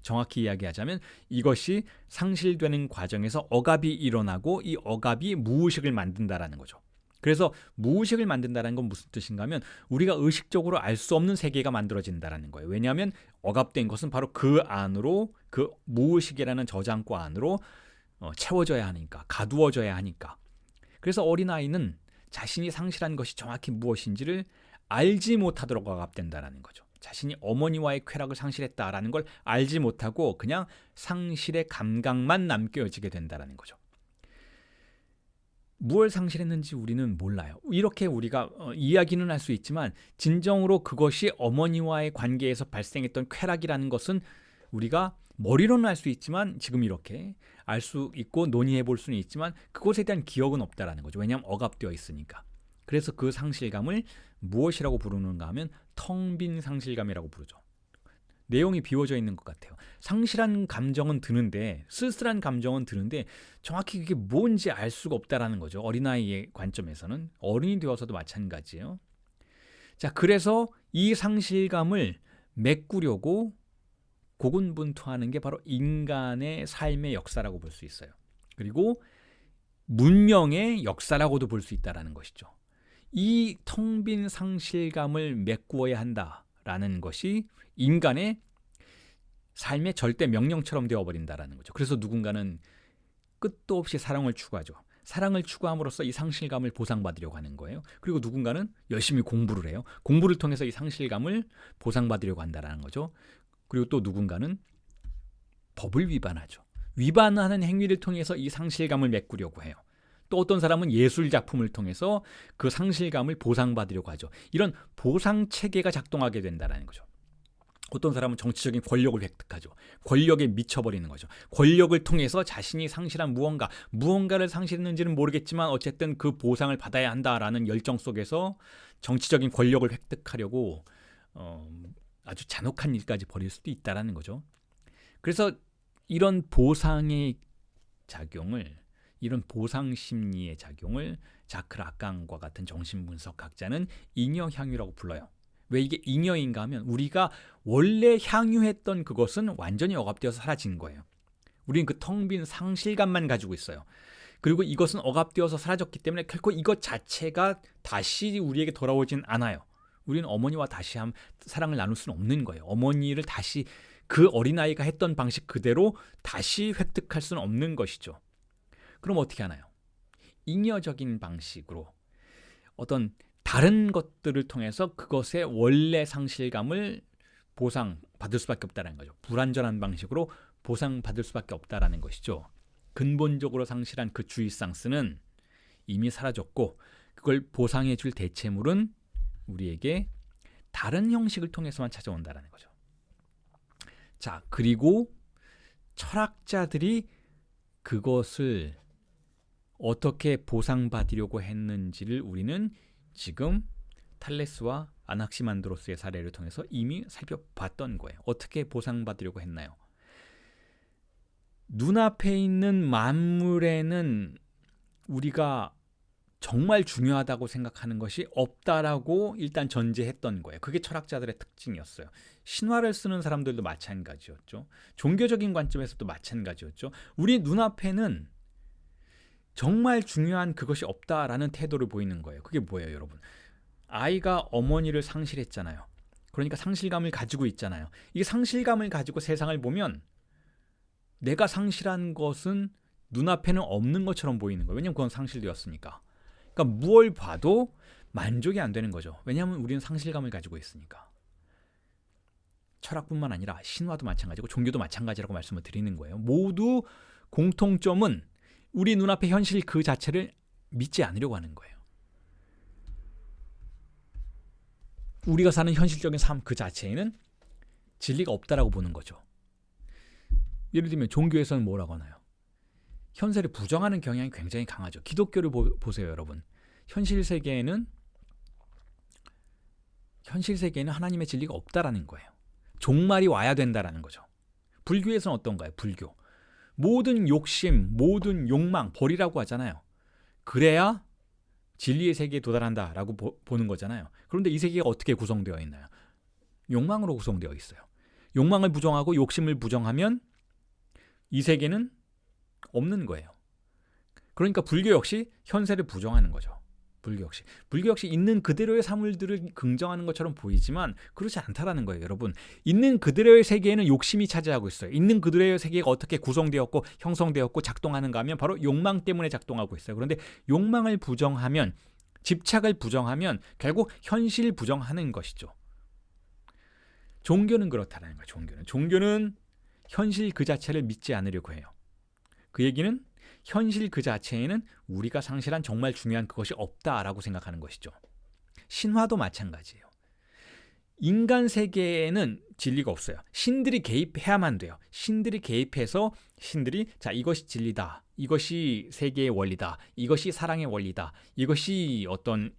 정확히 이야기하자면 이것이 상실되는 과정에서 억압이 일어나고 이 억압이 무의식을 만든다라는 거죠. 그래서 무의식을 만든다는 건 무슨 뜻인가 하면 우리가 의식적으로 알 수 없는 세계가 만들어진다는 거예요. 왜냐하면 억압된 것은 바로 그 안으로, 그 무의식이라는 저장고 안으로 채워져야 하니까, 가두어져야 하니까. 그래서 어린아이는 자신이 상실한 것이 정확히 무엇인지를 알지 못하도록 억압된다는 거죠. 자신이 어머니와의 쾌락을 상실했다라는 걸 알지 못하고 그냥 상실의 감각만 남겨지게 된다는 거죠. 무엇을 상실했는지 우리는 몰라요. 이렇게 우리가 이야기는 할 수 있지만 진정으로 그것이 어머니와의 관계에서 발생했던 쾌락이라는 것은 우리가 머리로는 알 수 있지만 지금 이렇게 알 수 있고 논의해 볼 수는 있지만 그것에 대한 기억은 없다라는 거죠. 왜냐하면 억압되어 있으니까. 그래서 그 상실감을 무엇이라고 부르는가 하면 텅 빈 상실감이라고 부르죠. 내용이 비워져 있는 것 같아요. 상실한 감정은 드는데, 쓸쓸한 감정은 드는데 정확히 그게 뭔지 알 수가 없다라는 거죠. 어린아이의 관점에서는. 어른이 되어서도 마찬가지예요. 자, 그래서 이 상실감을 메꾸려고 고군분투하는 게 바로 인간의 삶의 역사라고 볼 수 있어요. 그리고 문명의 역사라고도 볼 수 있다라는 것이죠. 이 텅 빈 상실감을 메꾸어야 한다라는 것이 인간의 삶의 절대 명령처럼 되어버린다라는 거죠. 그래서 누군가는 끝도 없이 사랑을 추구하죠. 사랑을 추구함으로써 이 상실감을 보상받으려고 하는 거예요. 그리고 누군가는 열심히 공부를 해요. 공부를 통해서 이 상실감을 보상받으려고 한다는 거죠. 그리고 또 누군가는 법을 위반하죠. 위반하는 행위를 통해서 이 상실감을 메꾸려고 해요. 또 어떤 사람은 예술 작품을 통해서 그 상실감을 보상받으려고 하죠. 이런 보상 체계가 작동하게 된다는 거죠. 어떤 사람은 정치적인 권력을 획득하죠. 권력에 미쳐버리는 거죠. 권력을 통해서 자신이 상실한 무언가를 상실했는지는 모르겠지만 어쨌든 그 보상을 받아야 한다라는 열정 속에서 정치적인 권력을 획득하려고 아주 잔혹한 일까지 벌일 수도 있다라는 거죠. 그래서 이런 보상의 작용을, 이런 보상 심리의 작용을 자크 라칸과 같은 정신분석학자는 잉여 향유라고 불러요. 왜 이게 잉여인가 하면 우리가 원래 향유했던 그것은 완전히 억압되어서 사라진 거예요. 우리는 그 텅 빈 상실감만 가지고 있어요. 그리고 이것은 억압되어서 사라졌기 때문에 결코 이것 자체가 다시 우리에게 돌아오진 않아요. 우리는 어머니와 다시 사랑을 나눌 수는 없는 거예요. 어머니를 다시 그 어린아이가 했던 방식 그대로 다시 획득할 수는 없는 것이죠. 그럼 어떻게 하나요? 잉여적인 방식으로 어떤 다른 것들을 통해서 그것의 원래 상실감을 보상받을 수밖에 없다는 거죠. 불완전한 방식으로 보상받을 수밖에 없다는 것이죠. 근본적으로 상실한 그 주의상스는 이미 사라졌고 그걸 보상해 줄 대체물은 우리에게 다른 형식을 통해서만 찾아온다는 거죠. 자, 그리고 철학자들이 그것을 어떻게 보상받으려고 했는지를 우리는 지금 탈레스와 아낙시만드로스의 사례를 통해서 이미 살펴봤던 거예요. 어떻게 보상받으려고 했나요? 눈앞에 있는 만물에는 우리가 정말 중요하다고 생각하는 것이 없다라고 일단 전제했던 거예요. 그게 철학자들의 특징이었어요. 신화를 쓰는 사람들도 마찬가지였죠. 종교적인 관점에서도 마찬가지였죠. 우리 눈앞에는 정말 중요한 그것이 없다라는 태도를 보이는 거예요. 그게 뭐예요, 여러분? 아이가 어머니를 상실했잖아요. 그러니까 상실감을 가지고 있잖아요. 이 상실감을 가지고 세상을 보면 내가 상실한 것은 눈앞에는 없는 것처럼 보이는 거예요. 왜냐하면 그건 상실되었으니까. 그러니까 무얼 봐도 만족이 안 되는 거죠. 왜냐하면 우리는 상실감을 가지고 있으니까. 철학뿐만 아니라 신화도 마찬가지고 종교도 마찬가지라고 말씀을 드리는 거예요. 모두 공통점은 우리 눈앞의 현실 그 자체를 믿지 않으려고 하는 거예요. 우리가 사는 현실적인 삶 그 자체에는 진리가 없다라고 보는 거죠. 예를 들면 종교에서는 뭐라고 하나요? 현세를 부정하는 경향이 굉장히 강하죠. 기독교를 보세요, 여러분. 현실 세계에는 하나님의 진리가 없다라는 거예요. 종말이 와야 된다라는 거죠. 불교에서는 어떤가요? 불교. 모든 욕심, 모든 욕망 버리라고 하잖아요. 그래야 진리의 세계에 도달한다라고 보는 거잖아요. 그런데 이 세계가 어떻게 구성되어 있나요? 욕망으로 구성되어 있어요. 욕망을 부정하고 욕심을 부정하면 이 세계는 없는 거예요. 그러니까 불교 역시 현세를 부정하는 거죠. 불교 역시 있는 그대로의 사물들을 긍정하는 것처럼 보이지만 그렇지 않다라는 거예요, 여러분. 있는 그대로의 세계에는 욕심이 차지하고 있어요. 있는 그대로의 세계가 어떻게 구성되었고 형성되었고 작동하는가 하면 바로 욕망 때문에 작동하고 있어요. 그런데 욕망을 부정하면, 집착을 부정하면 결국 현실 부정하는 것이죠. 종교는 그렇다는 거예요. 종교는 현실 그 자체를 믿지 않으려고 해요. 그 얘기는 현실 그 자체에는 우리가 상실한 정말 중요한 그것이 없다라고 생각하는 것이죠. 신화도 마찬가지예요. 인간 세계에는 진리가 없어요. 신들이 개입해야만 돼요. 신들이 개입해서 자, 이것이 진리다. 이것이 세계의 원리다. 이것이 사랑의 원리다. 이것이 어떤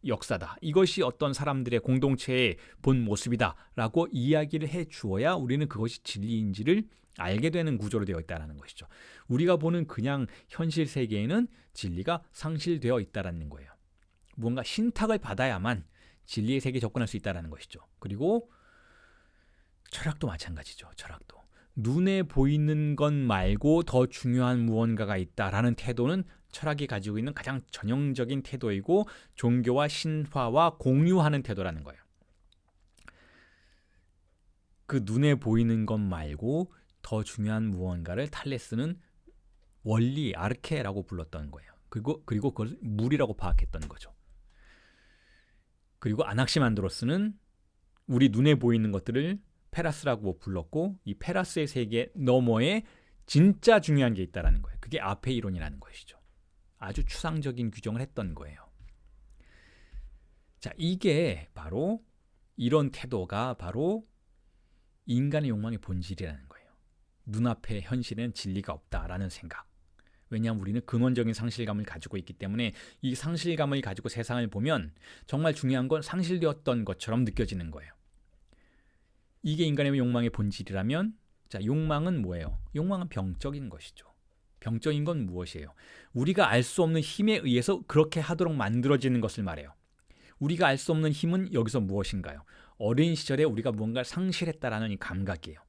역사다. 이것이 어떤 사람들의 공동체의 본 모습이다. 라고 이야기를 해 주어야 우리는 그것이 진리인지를 알게 되는 구조로 되어 있다는 것이죠. 우리가 보는 그냥 현실 세계에는 진리가 상실되어 있다는 거예요. 무언가 신탁을 받아야만 진리의 세계에 접근할 수 있다는 것이죠. 그리고 철학도 마찬가지죠. 철학도. 눈에 보이는 것 말고 더 중요한 무언가가 있다라는 태도는 철학이 가지고 있는 가장 전형적인 태도이고 종교와 신화와 공유하는 태도라는 거예요. 그 눈에 보이는 것 말고 더 중요한 무언가를 탈레스는 원리, 아르케라고 불렀던 거예요. 그리고 그걸 물이라고 파악했던 거죠. 그리고 아낙시만드로스는 우리 눈에 보이는 것들을 페라스라고 불렀고 이 페라스의 세계 너머에 진짜 중요한 게 있다라는 거예요. 그게 아페이론이라는 것이죠. 아주 추상적인 규정을 했던 거예요. 자, 이게 바로 이런 태도가 바로 인간의 욕망의 본질이라는 거예요. 눈앞의 현실에는 진리가 없다라는 생각. 왜냐하면 우리는 근원적인 상실감을 가지고 있기 때문에 이 상실감을 가지고 세상을 보면 정말 중요한 건 상실되었던 것처럼 느껴지는 거예요. 이게 인간의 욕망의 본질이라면 자, 욕망은 뭐예요? 욕망은 병적인 것이죠. 병적인 건 무엇이에요? 우리가 알 수 없는 힘에 의해서 그렇게 하도록 만들어지는 것을 말해요. 우리가 알 수 없는 힘은 여기서 무엇인가요? 어린 시절에 우리가 무언가를 상실했다라는 이 감각이에요.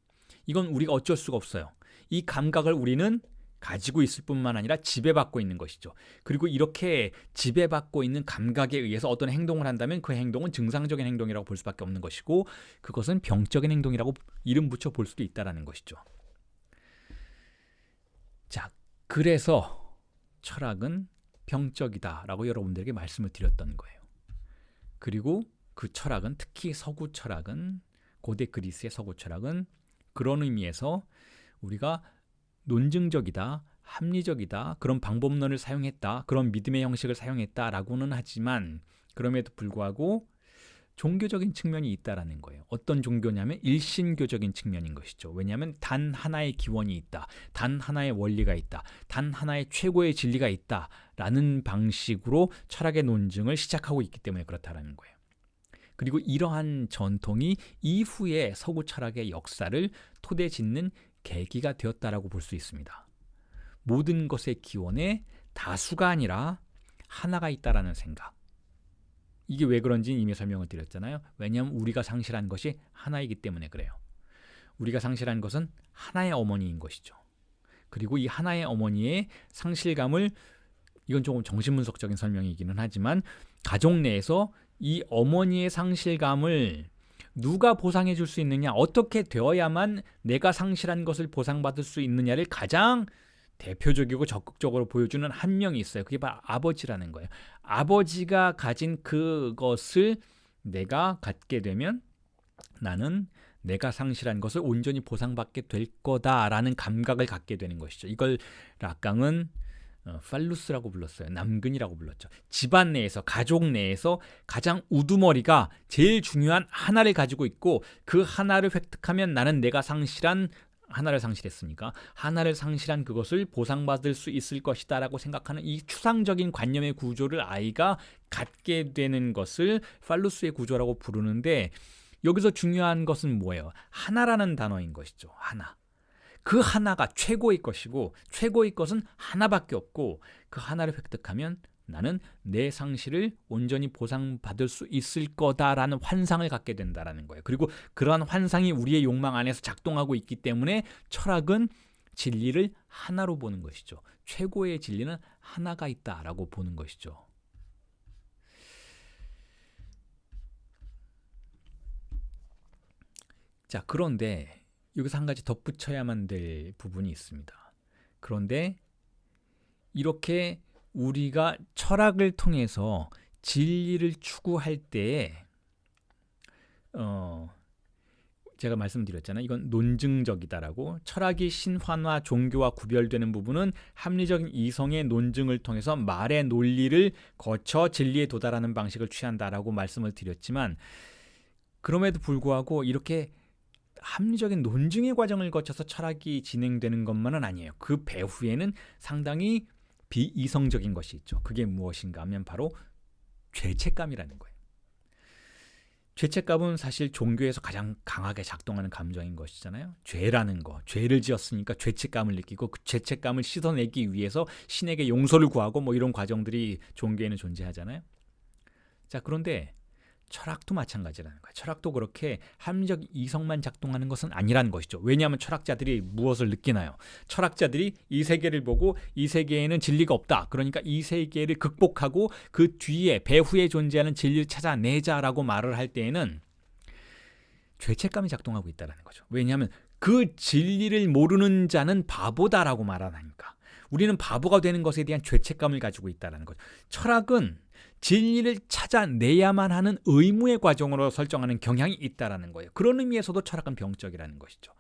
이건 우리가 어쩔 수가 없어요. 이 감각을 우리는 가지고 있을 뿐만 아니라 지배받고 있는 것이죠. 그리고 이렇게 지배받고 있는 감각에 의해서 어떤 행동을 한다면 그 행동은 증상적인 행동이라고 볼 수밖에 없는 것이고 그것은 병적인 행동이라고 이름 붙여 볼 수도 있다는 것이죠. 자, 그래서 철학은 병적이다라고 여러분들에게 말씀을 드렸던 거예요. 그리고 그 철학은 특히 서구 철학은 고대 그리스의 서구 철학은 그런 의미에서 우리가 논증적이다, 합리적이다, 그런 방법론을 사용했다, 그런 믿음의 형식을 사용했다라고는 하지만 그럼에도 불구하고 종교적인 측면이 있다라는 거예요. 어떤 종교냐면 일신교적인 측면인 것이죠. 왜냐하면 단 하나의 기원이 있다, 단 하나의 원리가 있다, 단 하나의 최고의 진리가 있다라는 방식으로 철학의 논증을 시작하고 있기 때문에 그렇다라는 거예요. 그리고 이러한 전통이 이후에 서구 철학의 역사를 토대 짓는 계기가 되었다라고 볼 수 있습니다. 모든 것의 기원에 다수가 아니라 하나가 있다라는 생각. 이게 왜 그런지 이미 설명을 드렸잖아요. 왜냐하면 우리가 상실한 것이 하나이기 때문에 그래요. 우리가 상실한 것은 하나의 어머니인 것이죠. 그리고 이 하나의 어머니의 상실감을 이건 조금 정신분석적인 설명이기는 하지만 가족 내에서 이 어머니의 상실감을 누가 보상해 줄 수 있느냐, 어떻게 되어야만 내가 상실한 것을 보상받을 수 있느냐를 가장 대표적이고 적극적으로 보여주는 한 명이 있어요. 그게 바로 아버지라는 거예요. 아버지가 가진 그것을 내가 갖게 되면 나는 내가 상실한 것을 온전히 보상받게 될 거다라는 감각을 갖게 되는 것이죠. 이걸 락강은 팔루스라고 불렀어요. 남근이라고 불렀죠. 집안 내에서, 가족 내에서 가장 우두머리가 제일 중요한 하나를 가지고 있고 그 하나를 획득하면 나는 내가 상실한 하나를 상실했으니까 하나를 상실한 그것을 보상받을 수 있을 것이다 라고 생각하는 이 추상적인 관념의 구조를 아이가 갖게 되는 것을 팔루스의 구조라고 부르는데 여기서 중요한 것은 뭐예요? 하나라는 단어인 것이죠. 하나. 그 하나가 최고의 것이고 최고의 것은 하나밖에 없고 그 하나를 획득하면 나는 내 상실을 온전히 보상받을 수 있을 거다라는 환상을 갖게 된다라는 거예요. 그리고 그러한 환상이 우리의 욕망 안에서 작동하고 있기 때문에 철학은 진리를 하나로 보는 것이죠. 최고의 진리는 하나가 있다라고 보는 것이죠. 자, 그런데 여기서 한 가지 덧붙여야만 될 부분이 있습니다. 그런데 이렇게 우리가 철학을 통해서 진리를 추구할 때에 제가 말씀드렸잖아요. 이건 논증적이다라고. 철학이 신화와 종교와 구별되는 부분은 합리적인 이성의 논증을 통해서 말의 논리를 거쳐 진리에 도달하는 방식을 취한다라고 말씀을 드렸지만 그럼에도 불구하고 이렇게 합리적인 논증의 과정을 거쳐서 철학이 진행되는 것만은 아니에요. 그 배후에는 상당히 비이성적인 것이 있죠. 그게 무엇인가 하면 바로 죄책감이라는 거예요. 죄책감은 사실 종교에서 가장 강하게 작동하는 감정인 것이잖아요. 죄라는 거, 죄를 지었으니까 죄책감을 느끼고 그 죄책감을 씻어내기 위해서 신에게 용서를 구하고 뭐 이런 과정들이 종교에는 존재하잖아요. 자, 그런데 철학도 마찬가지라는 거예요. 철학도 그렇게 합리적 이성만 작동하는 것은 아니라는 것이죠. 왜냐하면 철학자들이 무엇을 느끼나요? 철학자들이 이 세계를 보고 이 세계에는 진리가 없다. 그러니까 이 세계를 극복하고 그 뒤에 배후에 존재하는 진리를 찾아내자라고 말을 할 때에는 죄책감이 작동하고 있다는 거죠. 왜냐하면 그 진리를 모르는 자는 바보다라고 말하니까. 우리는 바보가 되는 것에 대한 죄책감을 가지고 있다는 거죠. 철학은 진리를 찾아내야만 하는 의무의 과정으로 설정하는 경향이 있다는 거예요. 그런 의미에서도 철학은 병적이라는 것이죠.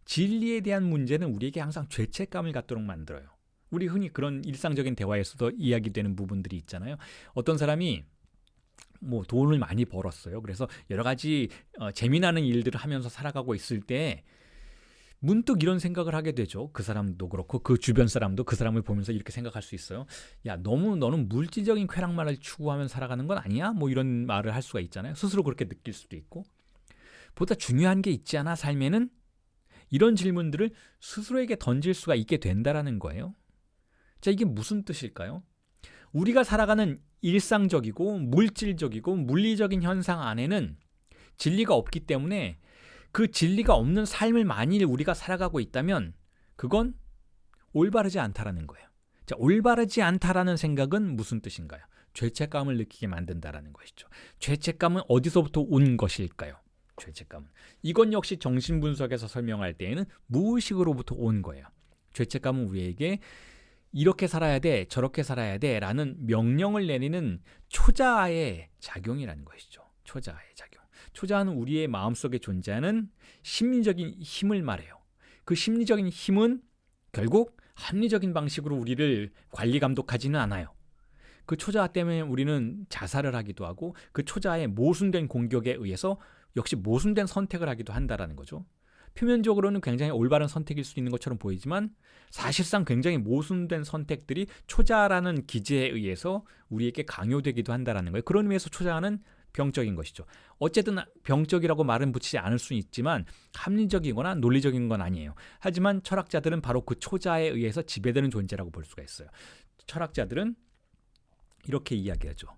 진리에 대한 문제는 우리에게 항상 죄책감을 갖도록 만들어요. 우리 흔히 그런 일상적인 대화에서도 이야기되는 부분들이 있잖아요. 어떤 사람이 뭐 돈을 많이 벌었어요. 그래서 여러 가지 재미나는 일들을 하면서 살아가고 있을 때 문득 이런 생각을 하게 되죠. 그 사람도 그렇고 그 주변 사람도 그 사람을 보면서 이렇게 생각할 수 있어요. 야, 너무 너는 물질적인 쾌락만을 추구하면서 살아가는 건 아니야? 뭐 이런 말을 할 수가 있잖아요. 스스로 그렇게 느낄 수도 있고. 보다 중요한 게 있지 않아? 삶에는? 이런 질문들을 스스로에게 던질 수가 있게 된다라는 거예요. 자, 이게 무슨 뜻일까요? 우리가 살아가는 일상적이고 물질적이고 물리적인 현상 안에는 진리가 없기 때문에 그 진리가 없는 삶을 만일 우리가 살아가고 있다면 그건 올바르지 않다라는 거예요. 자, 올바르지 않다라는 생각은 무슨 뜻인가요? 죄책감을 느끼게 만든다라는 것이죠. 죄책감은 어디서부터 온 것일까요? 죄책감은. 이건 역시 정신분석에서 설명할 때에는 무의식으로부터 온 거예요. 죄책감은 우리에게 이렇게 살아야 돼, 저렇게 살아야 돼 라는 명령을 내리는 초자아의 작용이라는 것이죠. 초자아의 작용. 초자아는 우리의 마음속에 존재하는 심리적인 힘을 말해요. 그 심리적인 힘은 결국 합리적인 방식으로 우리를 관리 감독하지는 않아요. 그 초자아 때문에 우리는 자살을 하기도 하고 그 초자아의 모순된 공격에 의해서 역시 모순된 선택을 하기도 한다라는 거죠. 표면적으로는 굉장히 올바른 선택일 수 있는 것처럼 보이지만 사실상 굉장히 모순된 선택들이 초자아라는 기제에 의해서 우리에게 강요되기도 한다라는 거예요. 그런 의미에서 초자아는 병적인 것이죠. 어쨌든 병적이라고 말은 붙이지 않을 수는 있지만 합리적이거나 논리적인 건 아니에요. 하지만 철학자들은 바로 그 초자아에 의해서 지배되는 존재라고 볼 수가 있어요. 철학자들은 이렇게 이야기하죠.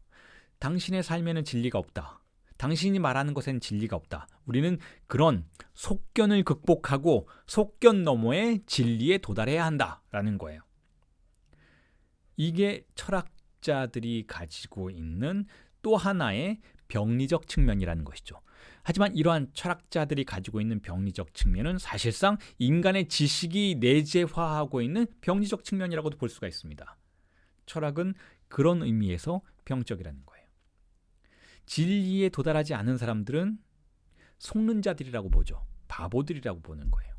당신의 삶에는 진리가 없다. 당신이 말하는 것엔 진리가 없다. 우리는 그런 속견을 극복하고 속견 너머의 진리에 도달해야 한다라는 거예요. 이게 철학자들이 가지고 있는 또 하나의 병리적 측면이라는 것이죠. 하지만 이러한 철학자들이 가지고 있는 병리적 측면은 사실상 인간의 지식이 내재화하고 있는 병리적 측면이라고도 볼 수가 있습니다. 철학은 그런 의미에서 병적이라는 거예요. 진리에 도달하지 않은 사람들은 속는 자들이라고 보죠. 바보들이라고 보는 거예요.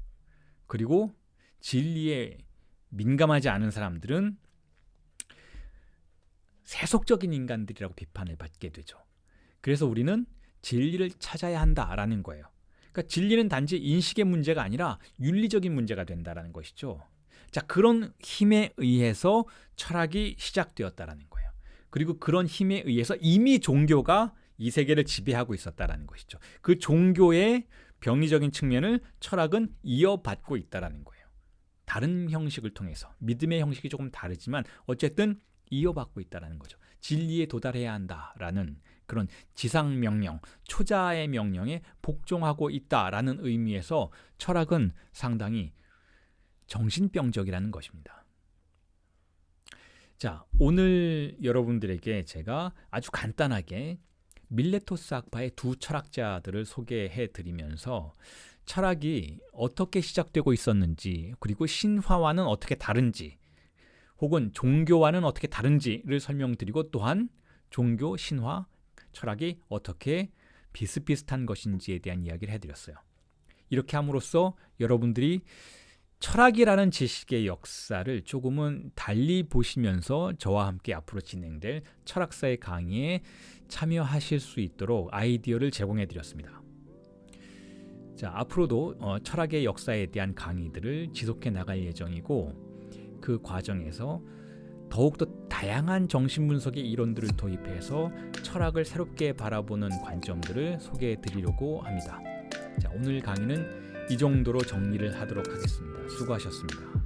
그리고 진리에 민감하지 않은 사람들은 세속적인 인간들이라고 비판을 받게 되죠. 그래서 우리는 진리를 찾아야 한다라는 거예요. 그러니까 진리는 단지 인식의 문제가 아니라 윤리적인 문제가 된다라는 것이죠. 자, 그런 힘에 의해서 철학이 시작되었다라는 거예요. 그리고 그런 힘에 의해서 이미 종교가 이 세계를 지배하고 있었다라는 것이죠. 그 종교의 병리적인 측면을 철학은 이어받고 있다라는 거예요. 다른 형식을 통해서 믿음의 형식이 조금 다르지만 어쨌든 이어받고 있다라는 거죠. 진리에 도달해야 한다라는 그런 지상 명령, 초자의 명령에 복종하고 있다라는 의미에서 철학은 상당히 정신병적이라는 것입니다. 자, 오늘 여러분들에게 제가 아주 간단하게 밀레토스 학파의 두 철학자들을 소개해 드리면서 철학이 어떻게 시작되고 있었는지, 그리고 신화와는 어떻게 다른지, 혹은 종교와는 어떻게 다른지를 설명드리고, 또한 종교, 신화, 철학이 어떻게 비슷비슷한 것인지에 대한 이야기를 해드렸어요. 이렇게 함으로써 여러분들이 철학이라는 지식의 역사를 조금은 달리 보시면서 저와 함께 앞으로 진행될 철학사의 강의에 참여하실 수 있도록 아이디어를 제공해 드렸습니다. 자, 앞으로도 철학의 역사에 대한 강의들을 지속해 나갈 예정이고, 그 과정에서 더욱더 다양한 정신분석의 이론들을 도입해서 철학을 새롭게 바라보는 관점들을 소개해 드리려고 합니다. 자, 오늘 강의는 이 정도로 정리를 하도록 하겠습니다. 수고하셨습니다.